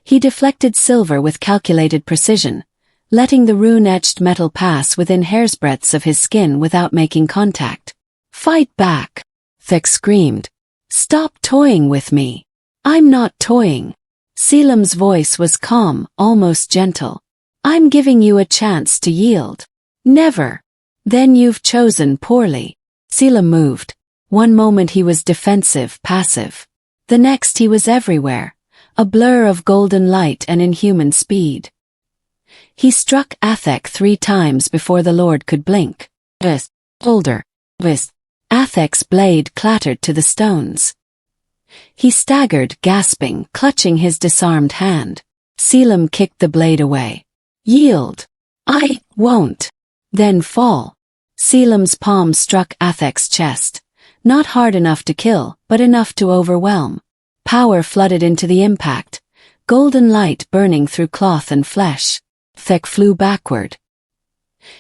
He deflected silver with calculated precision, letting the rune-etched metal pass within hairsbreadths of his skin without making contact. Fight back! Thek screamed. Stop toying with me. I'm not toying. Selim's voice was calm, almost gentle. I'm giving you a chance to yield. Never. Then you've chosen poorly. Selim moved. One moment he was defensive, passive. The next he was everywhere, a blur of golden light and inhuman speed. He struck Athek 3 times before the Lord could blink. Whist. Shoulder. Whist. Athek's blade clattered to the stones. He staggered, gasping, clutching his disarmed hand. Selim kicked the blade away. Yield. I won't. Then fall. Selim's palm struck Athek's chest. Not hard enough to kill, but enough to overwhelm. Power flooded into the impact, golden light burning through cloth and flesh. Thek flew backward.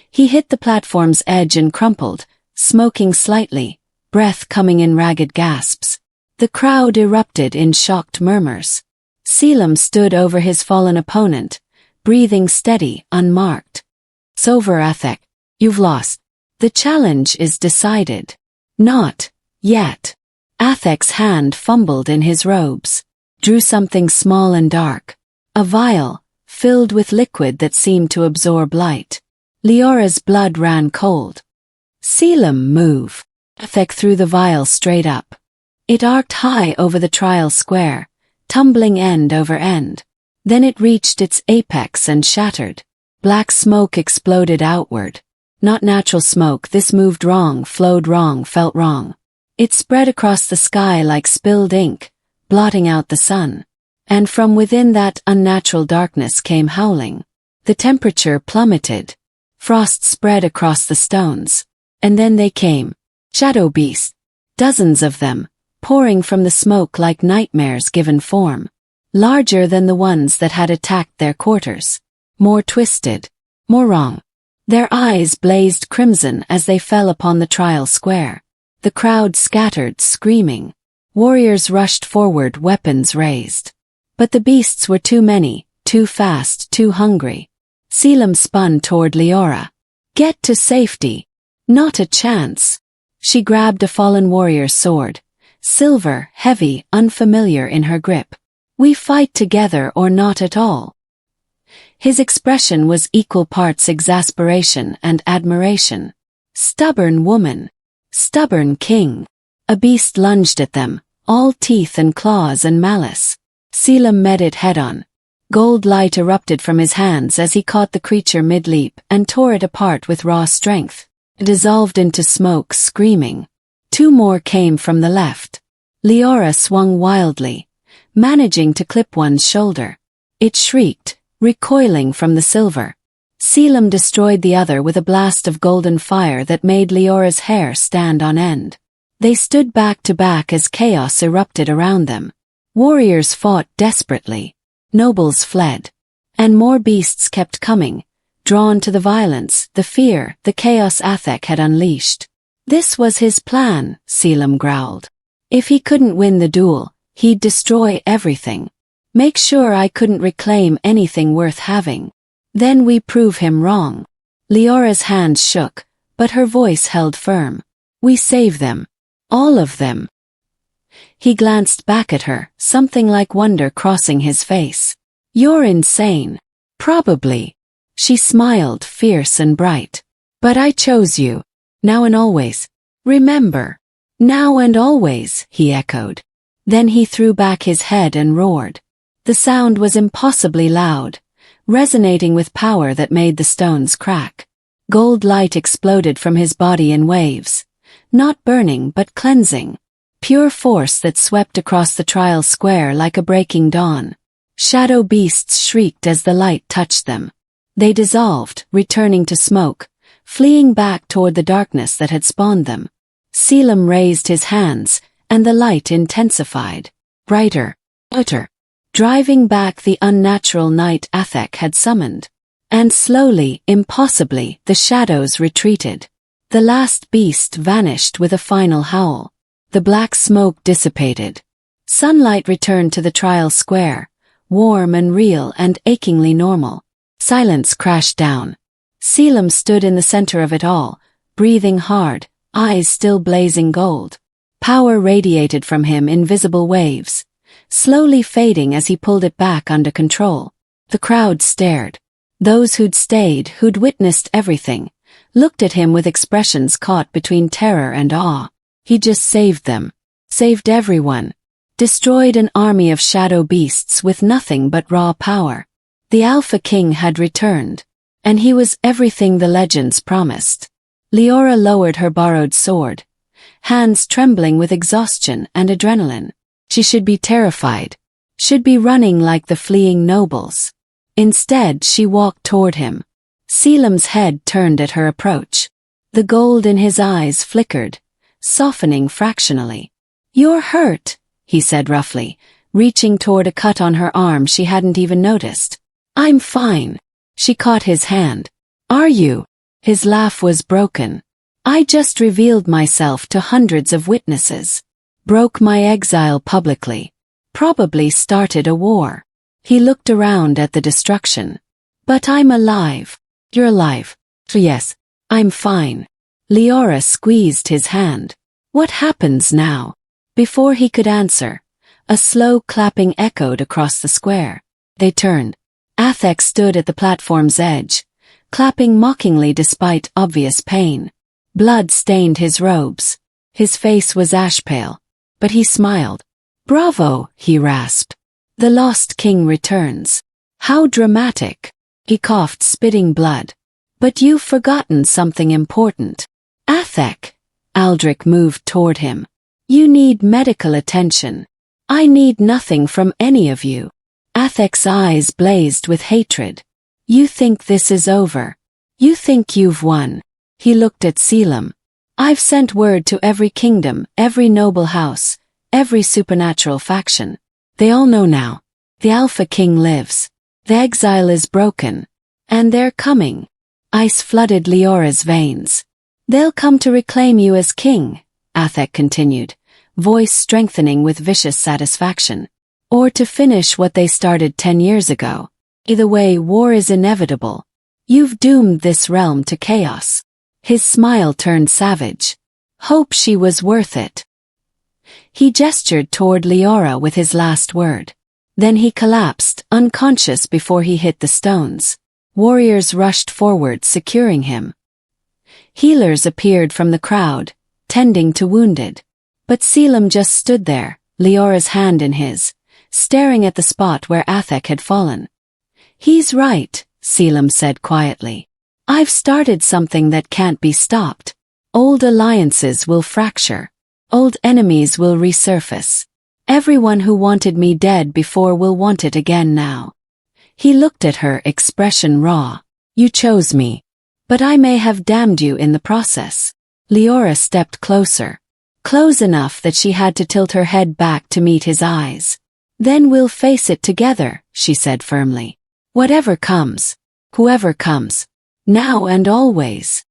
He hit the platform's edge and crumpled, smoking slightly, breath coming in ragged gasps. The crowd erupted in shocked murmurs. Selim stood over his fallen opponent, breathing steady, unmarked. It's over, Athek. You've lost. The challenge is decided. Not yet. Athek's hand fumbled in his robes, drew something small and dark. A vial, filled with liquid that seemed to absorb light. Liora's blood ran cold. Selim, move. Athek threw the vial straight up. It arced high over the trial square, tumbling end over end. Then it reached its apex and shattered. Black smoke exploded outward. Not natural smoke, this moved wrong, flowed wrong, felt wrong. It spread across the sky like spilled ink, blotting out the sun. And from within that unnatural darkness came howling. The temperature plummeted. Frost spread across the stones. And then they came. Shadow beasts. Dozens of them, pouring from the smoke like nightmares given form. Larger than the ones that had attacked their quarters. More twisted. More wrong. Their eyes blazed crimson as they fell upon the trial square. The crowd scattered, screaming. Warriors rushed forward, weapons raised. But the beasts were too many, too fast, too hungry. Selim spun toward Liora. Get to safety. Not a chance. She grabbed a fallen warrior's sword. Silver, heavy, unfamiliar in her grip. We fight together or not at all. His expression was equal parts exasperation and admiration. Stubborn woman. Stubborn king. A beast lunged at them, all teeth and claws and malice. Selim met it head-on. Gold light erupted from his hands as he caught the creature mid-leap and tore it apart with raw strength. It dissolved into smoke, screaming. 2 more came from the left. Liora swung wildly, managing to clip one's shoulder. It shrieked, recoiling from the silver. Selim destroyed the other with a blast of golden fire that made Liora's hair stand on end. They stood back to back as chaos erupted around them. Warriors fought desperately. Nobles fled. And more beasts kept coming, drawn to the violence, the fear, the chaos Athek had unleashed. This was his plan, Selim growled. If he couldn't win the duel, he'd destroy everything. Make sure I couldn't reclaim anything worth having. Then we prove him wrong. Leora's hands shook, but her voice held firm. We save them. All of them. He glanced back at her, something like wonder crossing his face. You're insane. Probably. She smiled, fierce and bright. But I chose you. Now and always. Remember. Now and always, he echoed. Then he threw back his head and roared. The sound was impossibly loud, resonating with power that made the stones crack. Gold light exploded from his body in waves. Not burning but cleansing. Pure force that swept across the trial square like a breaking dawn. Shadow beasts shrieked as the light touched them. They dissolved, returning to smoke, fleeing back toward the darkness that had spawned them. Selim raised his hands, and the light intensified. Brighter, brighter, driving back the unnatural night Athek had summoned. And slowly, impossibly, the shadows retreated. The last beast vanished with a final howl. The black smoke dissipated. Sunlight returned to the trial square, warm and real and achingly normal. Silence crashed down. Selim stood in the center of it all, breathing hard, eyes still blazing gold. Power radiated from him in visible waves, slowly fading as he pulled it back under control. The crowd stared. Those who'd stayed, who'd witnessed everything, looked at him with expressions caught between terror and awe. He just saved them. Saved everyone. Destroyed an army of shadow beasts with nothing but raw power. The Alpha King had returned. And he was everything the legends promised. Liora lowered her borrowed sword, hands trembling with exhaustion and adrenaline. She should be terrified. Should be running like the fleeing nobles. Instead, she walked toward him. Selim's head turned at her approach. The gold in his eyes flickered, softening fractionally. You're hurt, he said roughly, reaching toward a cut on her arm she hadn't even noticed. I'm fine. She caught his hand. Are you? His laugh was broken. I just revealed myself to hundreds of witnesses. Broke my exile publicly. Probably started a war. He looked around at the destruction. But I'm alive. You're alive. Yes, I'm fine. Liora squeezed his hand. What happens now? Before he could answer, a slow clapping echoed across the square. They turned. Athek stood at the platform's edge, clapping mockingly despite obvious pain. Blood stained his robes. His face was ash-pale, but he smiled. Bravo, he rasped. The lost king returns. How dramatic. He coughed, spitting blood. But you've forgotten something important. Athek. Aldrich moved toward him. You need medical attention. I need nothing from any of you. Athek's eyes blazed with hatred. You think this is over. You think you've won. He looked at Selim. I've sent word to every kingdom, every noble house, every supernatural faction. They all know now. The Alpha King lives. The exile is broken. And they're coming. Ice flooded Liora's veins. They'll come to reclaim you as king, Athek continued, voice strengthening with vicious satisfaction. Or to finish what they started 10 years ago. Either way, war is inevitable. You've doomed this realm to chaos. His smile turned savage. Hope she was worth it. He gestured toward Liora with his last word. Then he collapsed, unconscious before he hit the stones. Warriors rushed forward, securing him. Healers appeared from the crowd, tending to wounded. But Selim just stood there, Liora's hand in his, staring at the spot where Athek had fallen. He's right, Selim said quietly. I've started something that can't be stopped. Old alliances will fracture. Old enemies will resurface. Everyone who wanted me dead before will want it again now. He looked at her, expression raw. You chose me. But I may have damned you in the process. Liora stepped closer. Close enough that she had to tilt her head back to meet his eyes. Then we'll face it together, she said firmly. Whatever comes. Whoever comes. Now and always.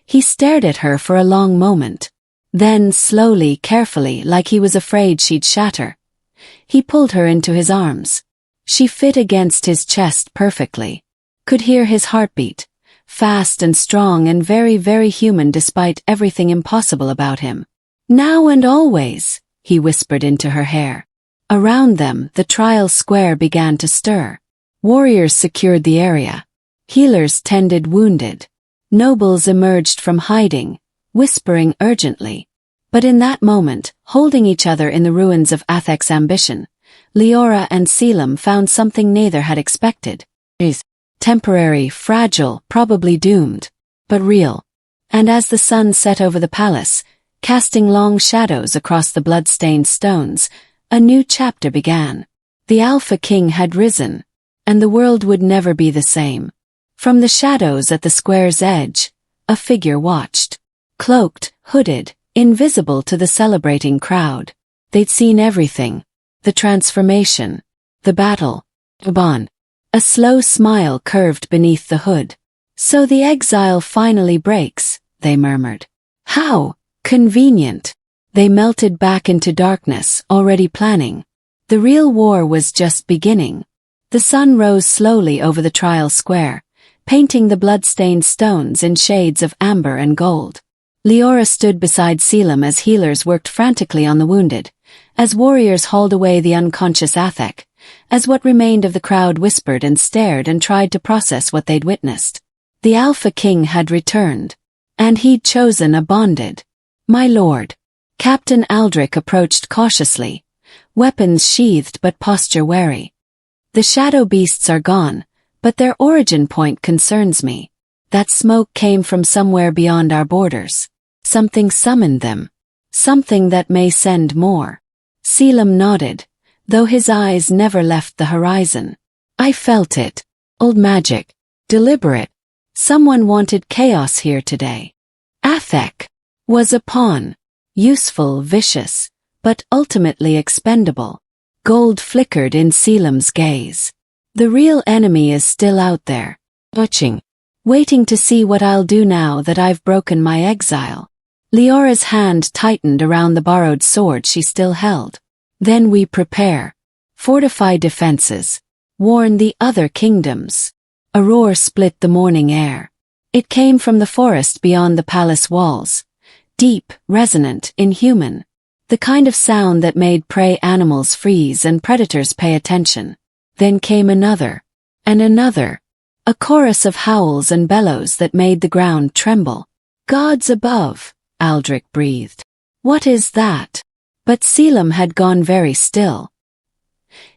He stared at her for a long moment. Then, slowly, carefully, like he was afraid she'd shatter, he pulled her into his arms. She fit against his chest perfectly. Could hear his heartbeat, fast and strong and very, very human despite everything impossible about him. Now and always, he whispered into her hair. Around them, the trial square began to stir. Warriors secured the area. Healers tended wounded. Nobles emerged from hiding, whispering urgently. But in that moment, holding each other in the ruins of Athek's ambition, Liora and Selim found something neither had expected. Temporary, fragile, probably doomed, but real. And as the sun set over the palace, casting long shadows across the blood-stained stones, a new chapter began. The Alpha King had risen, and the world would never be the same. From the shadows at the square's edge, a figure watched. Cloaked, hooded, invisible to the celebrating crowd. They'd seen everything. The transformation. The battle. Uban. A slow smile curved beneath the hood. So the exile finally breaks, they murmured. How convenient. They melted back into darkness, already planning. The real war was just beginning. The sun rose slowly over the trial square, painting the blood-stained stones in shades of amber and gold. Liora stood beside Selim as healers worked frantically on the wounded, as warriors hauled away the unconscious Athek, as what remained of the crowd whispered and stared and tried to process what they'd witnessed. The Alpha King had returned, and he'd chosen a bonded. My lord. Captain Aldrich approached cautiously, weapons sheathed but posture wary. The shadow beasts are gone, but their origin point concerns me. That smoke came from somewhere beyond our borders. Something summoned them. Something that may send more. Selim nodded, though his eyes never left the horizon. I felt it. Old magic. Deliberate. Someone wanted chaos here today. Athek was a pawn. Useful, vicious, but ultimately expendable. Gold flickered in Selim's gaze. The real enemy is still out there, watching, waiting to see what I'll do now that I've broken my exile. Liora's hand tightened around the borrowed sword she still held. Then we prepare. Fortify defenses. Warn the other kingdoms. A roar split the morning air. It came from the forest beyond the palace walls. Deep, resonant, inhuman. The kind of sound that made prey animals freeze and predators pay attention. Then came another. And another. A chorus of howls and bellows that made the ground tremble. Gods above, Aldrich breathed. What is that? But Selim had gone very still.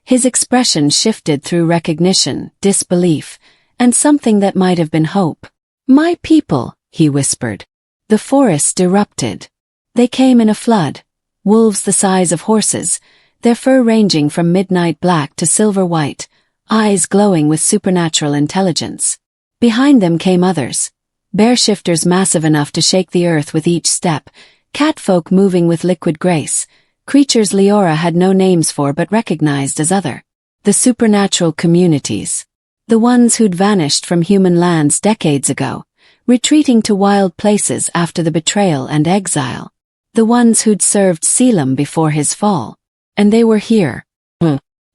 His expression shifted through recognition, disbelief, and something that might have been hope. My people, he whispered. The forest erupted. They came in a flood. Wolves the size of horses, their fur ranging from midnight black to silver white, eyes glowing with supernatural intelligence. Behind them came others. Bear shifters massive enough to shake the earth with each step, catfolk moving with liquid grace, creatures Liora had no names for but recognized as other. The supernatural communities. The ones who'd vanished from human lands decades ago, retreating to wild places after the betrayal and exile. The ones who'd served Selim before his fall. And they were here.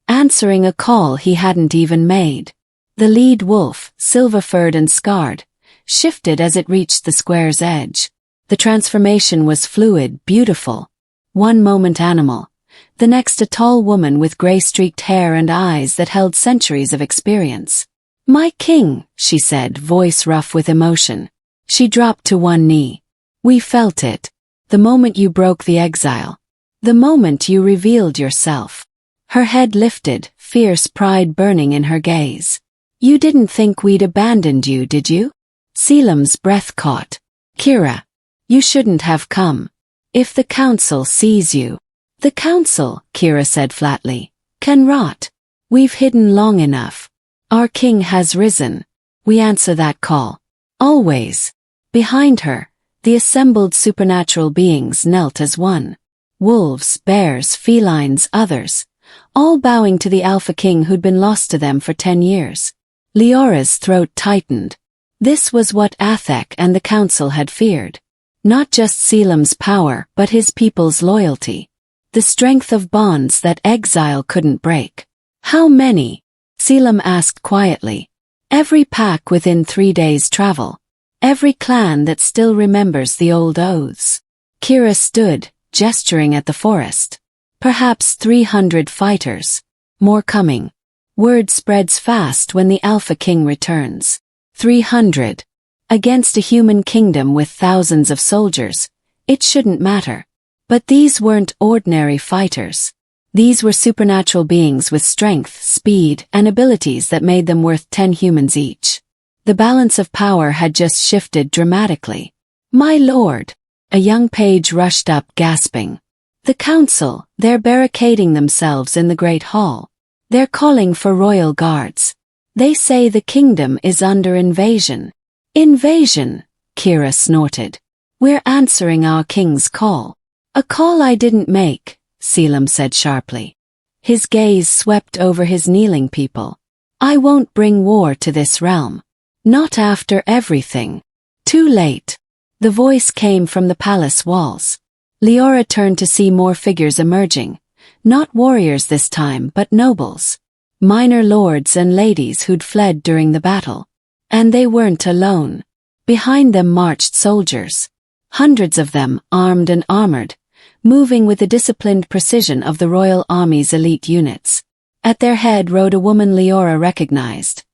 Answering a call he hadn't even made. The lead wolf, silver-furred and scarred, shifted as it reached the square's edge. The transformation was fluid, beautiful. One moment animal, the next a tall woman with gray-streaked hair and eyes that held centuries of experience. My king, she said, voice rough with emotion. She dropped to one knee. We felt it. The moment you broke the exile. The moment you revealed yourself. Her head lifted, fierce pride burning in her gaze. You didn't think we'd abandoned you, did you? Selim's breath caught. Kira, you shouldn't have come. If the council sees you. The council, Kira said flatly, can rot. We've hidden long enough. Our king has risen. We answer that call. Always. Behind her, the assembled supernatural beings knelt as one. Wolves, bears, felines, others, all bowing to the Alpha King who'd been lost to them for 10 years. Liora's throat tightened. This was what Athek and the council had feared. Not just Selim's power, but his people's loyalty. The strength of bonds that exile couldn't break. How many? Selim asked quietly. Every pack within 3 days' travel. Every clan that still remembers the old oaths. Kira stood, gesturing at the forest. Perhaps 300 fighters. More coming. Word spreads fast when the Alpha King returns. 300. Against a human kingdom with thousands of soldiers, it shouldn't matter. But these weren't ordinary fighters. These were supernatural beings with strength, speed, and abilities that made them worth 10 humans each. The balance of power had just shifted dramatically. My lord! A young page rushed up gasping. The council, they're barricading themselves in the great hall. They're calling for royal guards. They say the kingdom is under invasion. Invasion, Kira snorted. We're answering our king's call. A call I didn't make, Selim said sharply. His gaze swept over his kneeling people. I won't bring war to this realm. Not after everything. Too late. The voice came from the palace walls. Liora turned to see more figures emerging. Not warriors this time, but nobles. Minor lords and ladies who'd fled during the battle. And they weren't alone. Behind them marched soldiers. Hundreds of them, armed and armored, moving with the disciplined precision of the royal army's elite units. At their head rode a woman Liora recognized.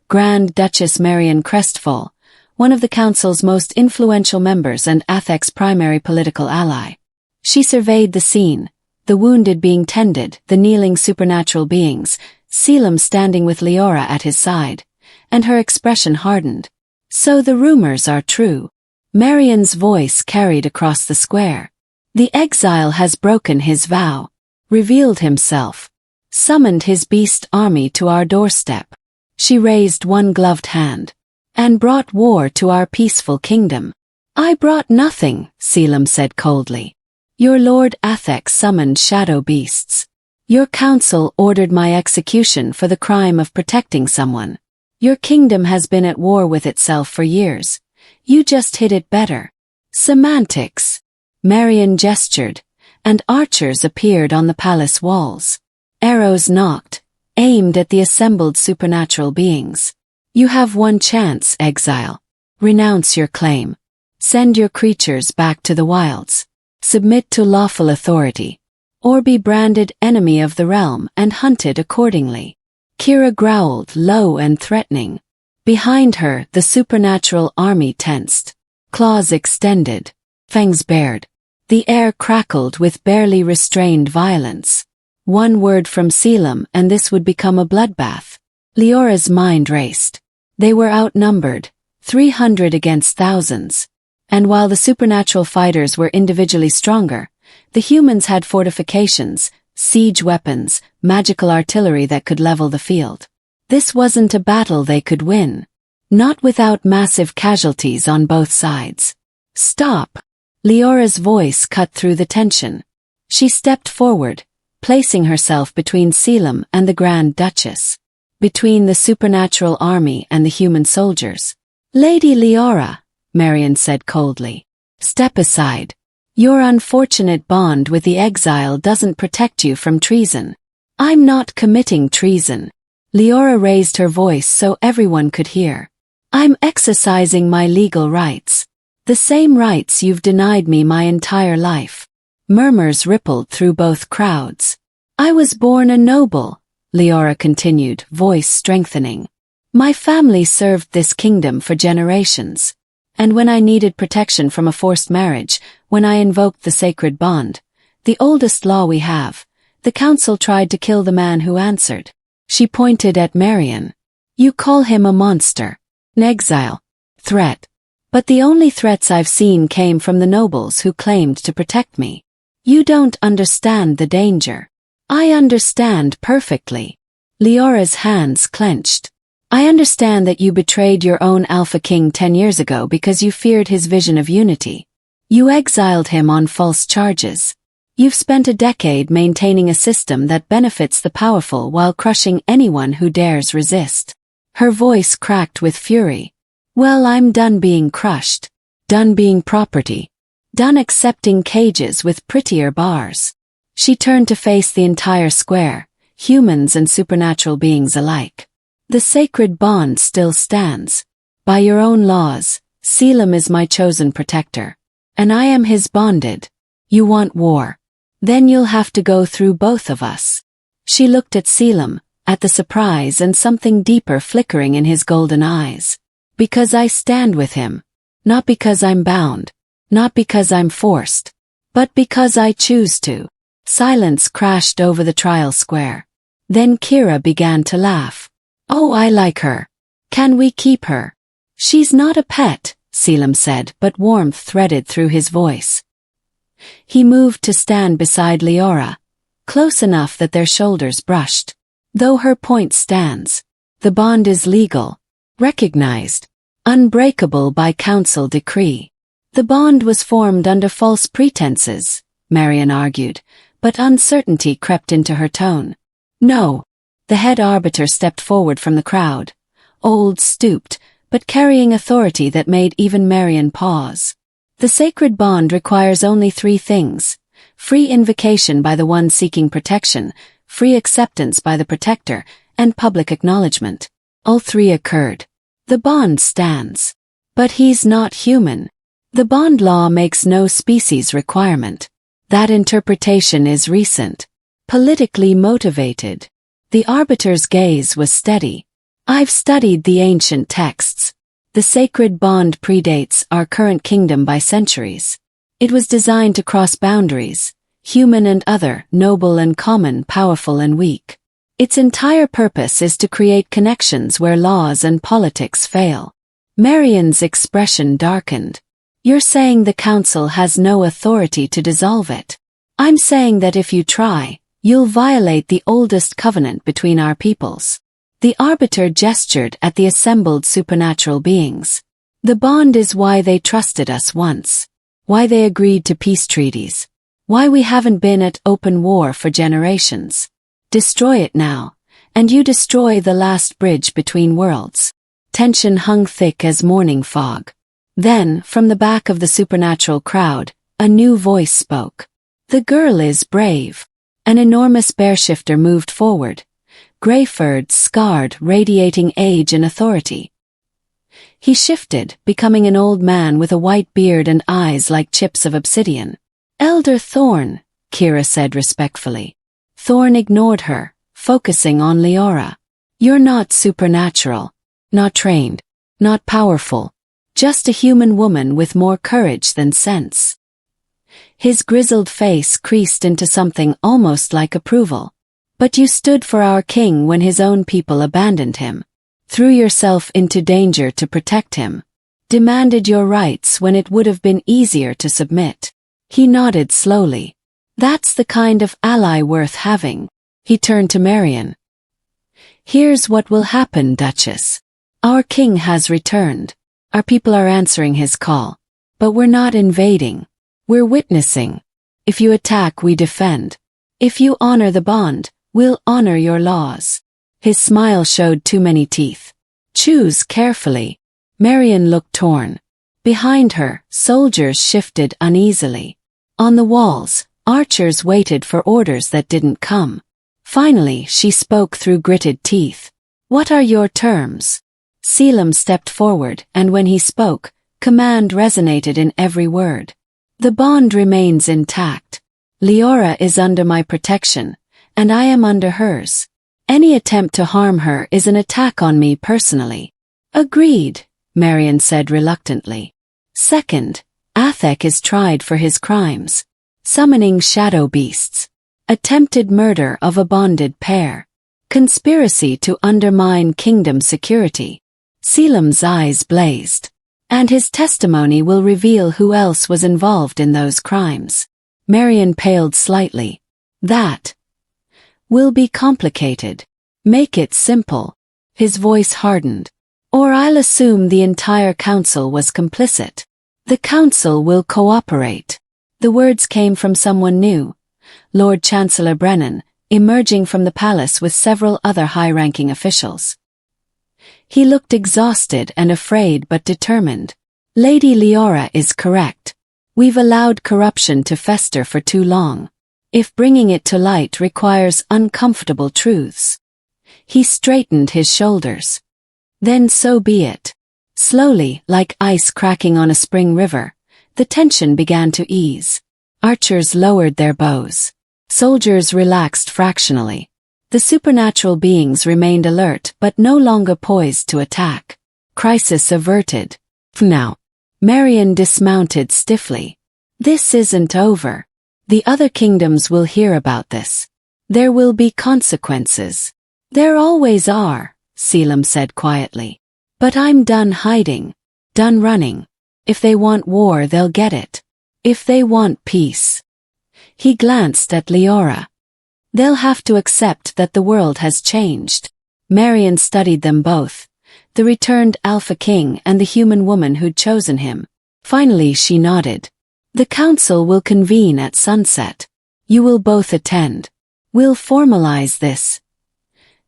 Grand Duchess Marian Crestfall, one of the council's most influential members and Athek's primary political ally. She surveyed the scene, the wounded being tended, the kneeling supernatural beings, Selim standing with Liora at his side. And her expression hardened. So the rumors are true. Marian's voice carried across the square. The exile has broken his vow, revealed himself, summoned his beast army to our doorstep. She raised one gloved hand. And brought war to our peaceful kingdom. I brought nothing, Selim said coldly. Your Lord Athek summoned shadow beasts. Your council ordered my execution for the crime of protecting someone. Your kingdom has been at war with itself for years. You just hid it better. Semantics. Marian gestured, and archers appeared on the palace walls. Arrows knocked, aimed at the assembled supernatural beings. You have one chance, exile. Renounce your claim. Send your creatures back to the wilds. Submit to lawful authority. Or be branded enemy of the realm and hunted accordingly. Kira growled, low and threatening. Behind her, the supernatural army tensed. Claws extended. Fangs bared. The air crackled with barely restrained violence. One word from Selim and this would become a bloodbath. Liora's mind raced. They were outnumbered, 300 against thousands. And while the supernatural fighters were individually stronger, the humans had fortifications, siege weapons, magical artillery that could level the field. This wasn't a battle they could win. Not without massive casualties on both sides. Stop! Liora's voice cut through the tension. She stepped forward, placing herself between Selim and the Grand Duchess. Between the supernatural army and the human soldiers. Lady Liora, Marian said coldly. Step aside. Your unfortunate bond with the exile doesn't protect you from treason. I'm not committing treason. Liora raised her voice so everyone could hear. I'm exercising my legal rights. The same rights you've denied me my entire life. Murmurs rippled through both crowds. I was born a noble, Liora continued, voice strengthening. My family served this kingdom for generations. And when I needed protection from a forced marriage, when I invoked the sacred bond, the oldest law we have, the council tried to kill the man who answered. She pointed at Marian. You call him a monster. An exile. Threat. But the only threats I've seen came from the nobles who claimed to protect me. You don't understand the danger. I understand perfectly. Liora's hands clenched. I understand that you betrayed your own Alpha King 10 years ago because you feared his vision of unity. You exiled him on false charges. You've spent a decade maintaining a system that benefits the powerful while crushing anyone who dares resist. Her voice cracked with fury. Well, I'm done being crushed. Done being property. Done accepting cages with prettier bars. She turned to face the entire square, humans and supernatural beings alike. The sacred bond still stands. By your own laws, Selim is my chosen protector. And I am his bonded. You want war? Then you'll have to go through both of us. She looked at Selim, at the surprise and something deeper flickering in his golden eyes. Because I stand with him. Not because I'm bound. Not because I'm forced. But because I choose to. Silence crashed over the trial square. Then Kira began to laugh. Oh, I like her. Can we keep her? She's not a pet, Selim said, but warmth threaded through his voice. He moved to stand beside Liora, close enough that their shoulders brushed. Though her point stands, the bond is legal, recognized, unbreakable by council decree. The bond was formed under false pretenses, Marian argued, but uncertainty crept into her tone. No. The head arbiter stepped forward from the crowd, old, stooped, but carrying authority that made even Marian pause. The sacred bond requires only 3 things: free invocation by the one seeking protection, free acceptance by the protector, and public acknowledgement. All 3 occurred. The bond stands. But he's not human. The bond law makes no species requirement. That interpretation is recent. Politically motivated. The arbiter's gaze was steady. I've studied the ancient texts. The sacred bond predates our current kingdom by centuries. It was designed to cross boundaries, human and other, noble and common, powerful and weak. Its entire purpose is to create connections where laws and politics fail. Marian's expression darkened. You're saying the council has no authority to dissolve it. I'm saying that if you try, you'll violate the oldest covenant between our peoples. The arbiter gestured at the assembled supernatural beings. The bond is why they trusted us once. Why they agreed to peace treaties. Why we haven't been at open war for generations. Destroy it now, and you destroy the last bridge between worlds. Tension hung thick as morning fog. Then, from the back of the supernatural crowd, a new voice spoke. The girl is brave. An enormous bear-shifter moved forward. Gray-furred, scarred, radiating age and authority. He shifted, becoming an old man with a white beard and eyes like chips of obsidian. Elder Thorn, Kira said respectfully. Thorn ignored her, focusing on Liora. You're not supernatural. Not trained. Not powerful. Just a human woman with more courage than sense. His grizzled face creased into something almost like approval. But you stood for our king when his own people abandoned him. Threw yourself into danger to protect him. Demanded your rights when it would have been easier to submit. He nodded slowly. That's the kind of ally worth having. He turned to Marian. Here's what will happen, Duchess. Our king has returned. Our people are answering his call. But we're not invading. We're witnessing. If you attack, we defend. If you honor the bond, we'll honor your laws. His smile showed too many teeth. Choose carefully. Marian looked torn. Behind her, soldiers shifted uneasily. On the walls, archers waited for orders that didn't come. Finally, she spoke through gritted teeth. What are your terms? Selim stepped forward, and when he spoke, command resonated in every word. The bond remains intact. Liora is under my protection, and I am under hers. Any attempt to harm her is an attack on me personally. Agreed, Marian said reluctantly. Second, Athek is tried for his crimes. Summoning shadow beasts. Attempted murder of a bonded pair. Conspiracy to undermine kingdom security. Selim's eyes blazed. And his testimony will reveal who else was involved in those crimes. Marian paled slightly. That will be complicated. Make it simple. His voice hardened. Or I'll assume the entire council was complicit. The council will cooperate. The words came from someone new, Lord Chancellor Brennan, emerging from the palace with several other high-ranking officials. He looked exhausted and afraid but determined. Lady Liora is correct. We've allowed corruption to fester for too long. If bringing it to light requires uncomfortable truths. He straightened his shoulders. Then so be it. Slowly, like ice cracking on a spring river, the tension began to ease. Archers lowered their bows. Soldiers relaxed fractionally. The supernatural beings remained alert but no longer poised to attack. Crisis averted. Now. Marion dismounted stiffly. This isn't over. The other kingdoms will hear about this. There will be consequences. There always are, Selim said quietly. But I'm done hiding. Done running. If they want war, they'll get it. If they want peace. He glanced at Liora. They'll have to accept that the world has changed. Marion studied them both. The returned Alpha King and the human woman who'd chosen him. Finally she nodded. The council will convene at sunset. You will both attend. We'll formalize this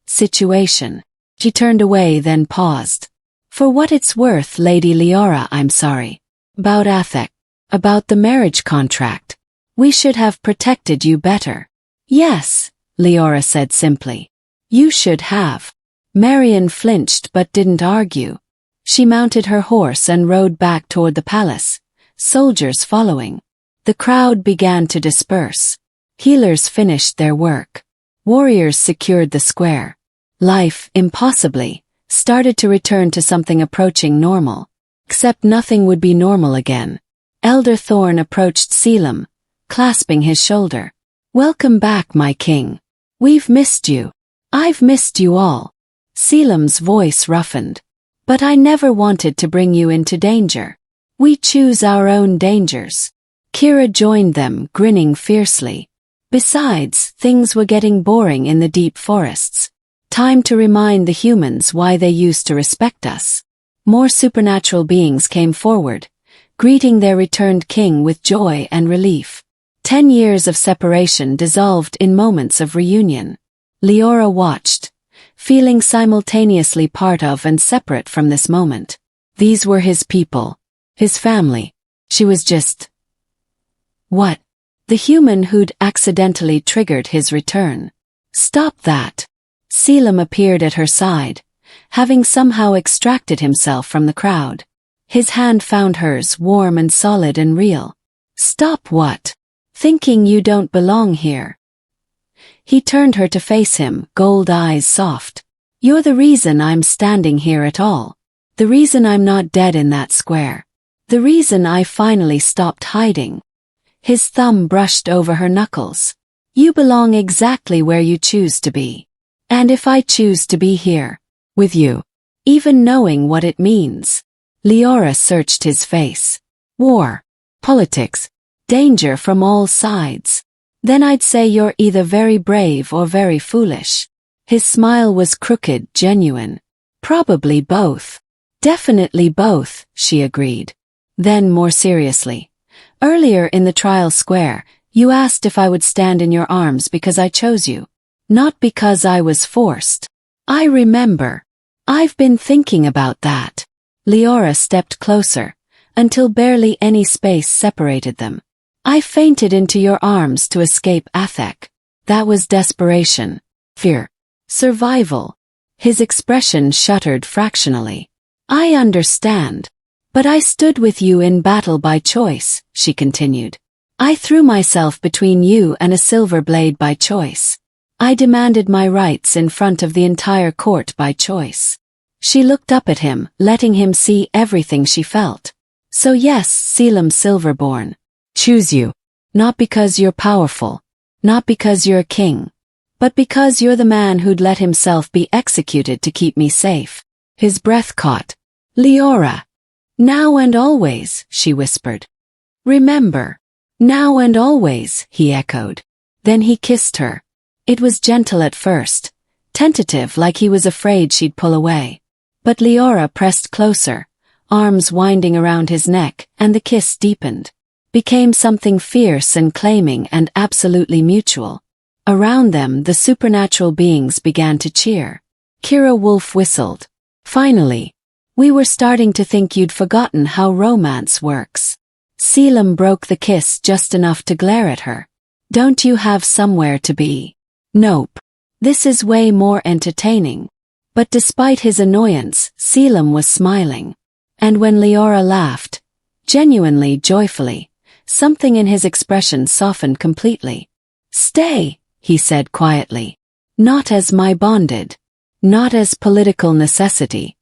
situation. She turned away then paused. For what it's worth, Lady Liora, I'm sorry. About Athek. About the marriage contract. We should have protected you better. Yes, Liora said simply. You should have. Marion flinched but didn't argue. She mounted her horse and rode back toward the palace, soldiers following. The crowd began to disperse. Healers finished their work. Warriors secured the square. Life, impossibly, started to return to something approaching normal. Except nothing would be normal again. Elder Thorn approached Selim, clasping his shoulder. Welcome back, my king. We've missed you. I've missed you all. Selim's voice roughened. But I never wanted to bring you into danger. We choose our own dangers. Kira joined them, grinning fiercely. Besides, things were getting boring in the deep forests. Time to remind the humans why they used to respect us. More supernatural beings came forward, greeting their returned king with joy and relief. 10 years of separation dissolved in moments of reunion. Liora watched, feeling simultaneously part of and separate from this moment. These were his people, his family. She was just... what? The human who'd accidentally triggered his return. Stop that. Selim appeared at her side, having somehow extracted himself from the crowd. His hand found hers, warm and solid and real. Stop what? Thinking you don't belong here. He turned her to face him, gold eyes soft. You're the reason I'm standing here at all. The reason I'm not dead in that square. The reason I finally stopped hiding. His thumb brushed over her knuckles. You belong exactly where you choose to be. And if I choose to be here, with you, even knowing what it means. Liora searched his face. War, politics, danger from all sides. Then I'd say you're either very brave or very foolish. His smile was crooked, genuine. Probably both. Definitely both, she agreed. Then more seriously. Earlier in the trial square, you asked if I would stand in your arms because I chose you. Not because I was forced. I remember. I've been thinking about that. Liora stepped closer, until barely any space separated them. I fainted into your arms to escape Athek. That was desperation. Fear. Survival. His expression shuddered fractionally. I understand. But I stood with you in battle by choice, she continued. I threw myself between you and a silver blade by choice. I demanded my rights in front of the entire court by choice. She looked up at him, letting him see everything she felt. So yes, Selim Silverborn. Choose you. Not because you're powerful. Not because you're a king. But because you're the man who'd let himself be executed to keep me safe. His breath caught. Liora. Now and always, she whispered. Remember. Now and always, he echoed. Then he kissed her. It was gentle at first, tentative like he was afraid she'd pull away. But Liora pressed closer, arms winding around his neck, and the kiss deepened. became something fierce and claiming and absolutely mutual. Around them, the supernatural beings began to cheer. Kira Wolf whistled. Finally. We were starting to think you'd forgotten how romance works. Selim broke the kiss just enough to glare at her. Don't you have somewhere to be? Nope. This is way more entertaining. But despite his annoyance, Selim was smiling. And when Liora laughed, genuinely joyfully, something in his expression softened completely. Stay, he said quietly. Not as my bonded. Not as political necessity.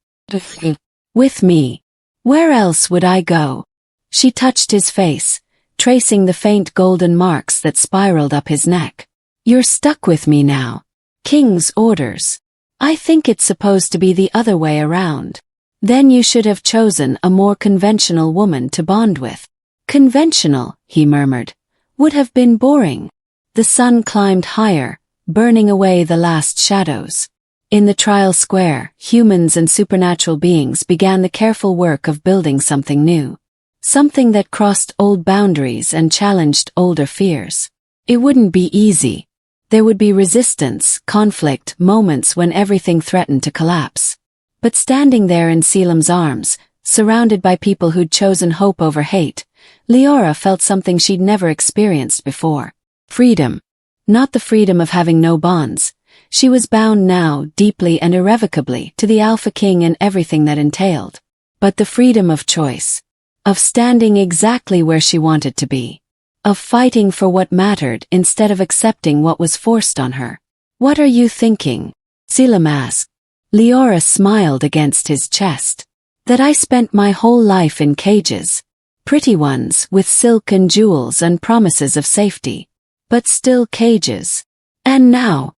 With me. Where else would I go? She touched his face, tracing the faint golden marks that spiraled up his neck. You're stuck with me now. King's orders. I think it's supposed to be the other way around. Then you should have chosen a more conventional woman to bond with. Conventional, he murmured, would have been boring. The sun climbed higher, burning away the last shadows. In the trial square, humans and supernatural beings began the careful work of building something new. Something that crossed old boundaries and challenged older fears. It wouldn't be easy. There would be resistance, conflict, moments when everything threatened to collapse. But standing there in Selim's arms, surrounded by people who'd chosen hope over hate, Liora felt something she'd never experienced before. Freedom. Not the freedom of having no bonds. She was bound now, deeply and irrevocably, to the Alpha King and everything that entailed. But the freedom of choice. Of standing exactly where she wanted to be. Of fighting for what mattered instead of accepting what was forced on her. What are you thinking? Selim asked. Liora smiled against his chest. That I spent my whole life in cages. Pretty ones with silk and jewels and promises of safety. But still cages. And now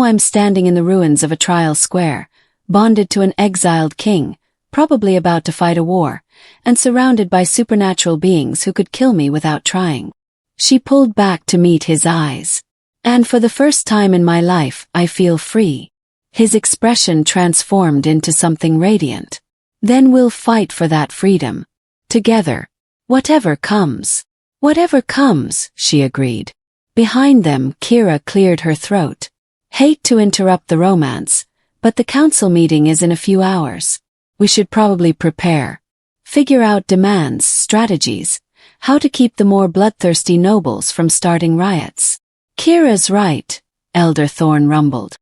I'm standing in the ruins of a trial square, bonded to an exiled king, probably about to fight a war, and surrounded by supernatural beings who could kill me without trying. She pulled back to meet his eyes. And for the first time in my life, I feel free. His expression transformed into something radiant. Then we'll fight for that freedom. Together. Whatever comes. Whatever comes, she agreed. Behind them, Kira cleared her throat. Hate to interrupt the romance, but the council meeting is in a few hours. We should probably prepare. Figure out demands, strategies, how to keep the more bloodthirsty nobles from starting riots. Kira's right, Elder Thorn rumbled.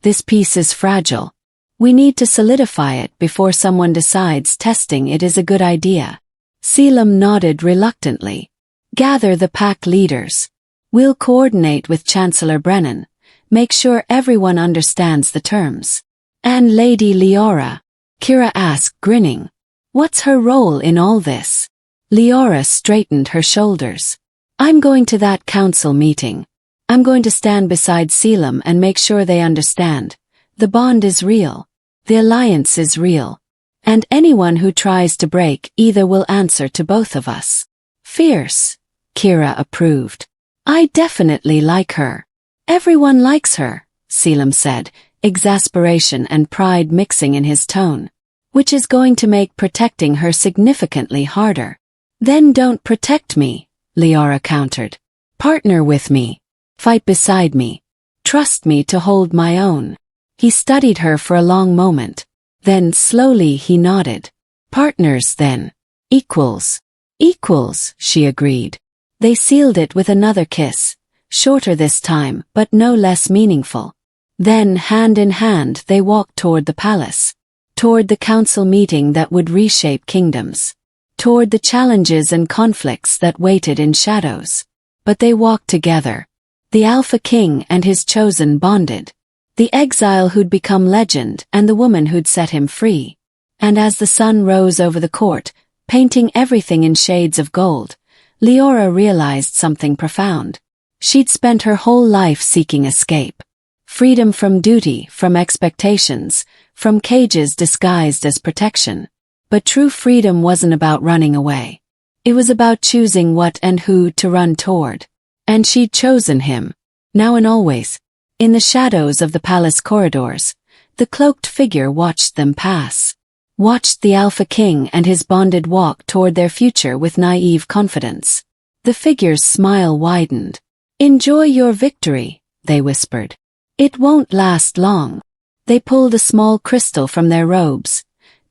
This peace is fragile. We need to solidify it before someone decides testing it is a good idea. Selim nodded reluctantly. Gather the pack leaders. We'll coordinate with Chancellor Brennan. Make sure everyone understands the terms. And Lady Liora? Kira asked, grinning. What's her role in all this? Liora straightened her shoulders. I'm going to that council meeting. I'm going to stand beside Selim and make sure they understand. The bond is real. The alliance is real. And anyone who tries to break either will answer to both of us. Fierce, Kira approved. I definitely like her. Everyone likes her, Selim said, exasperation and pride mixing in his tone. Which is going to make protecting her significantly harder. Then don't protect me, Liora countered. Partner with me. Fight beside me. Trust me to hold my own. He studied her for a long moment. Then slowly he nodded. Partners then. Equals. Equals, she agreed. They sealed it with another kiss. Shorter this time, but no less meaningful. Then, hand in hand, they walked toward the palace. Toward the council meeting that would reshape kingdoms. Toward the challenges and conflicts that waited in shadows. But they walked together. The Alpha King and his chosen bonded. The exile who'd become legend and the woman who'd set him free. And as the sun rose over the court, painting everything in shades of gold, Liora realized something profound. She'd spent her whole life seeking escape. Freedom from duty, from expectations, from cages disguised as protection. But true freedom wasn't about running away. It was about choosing what and who to run toward. And she'd chosen him. Now and always. In the shadows of the palace corridors, the cloaked figure watched them pass. watched the Alpha King and his bonded walk toward their future with naive confidence. The figure's smile widened. "Enjoy your victory," they whispered. "It won't last long." They pulled a small crystal from their robes,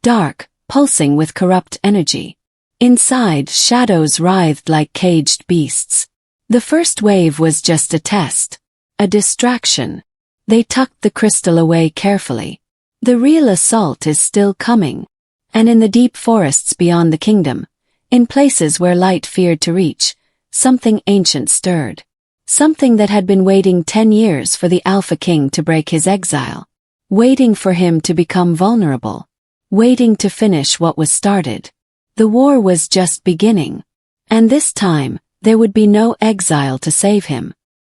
dark, pulsing with corrupt energy. Inside, shadows writhed like caged beasts. The first wave was just a test, a distraction. They tucked the crystal away carefully. The real assault is still coming. And in the deep forests beyond the kingdom, in places where light feared to reach, something ancient stirred. Something that had been waiting 10 years for the Alpha King to break his exile. Waiting for him to become vulnerable. Waiting to finish what was started. The war was just beginning. And this time, there would be no exile to save him.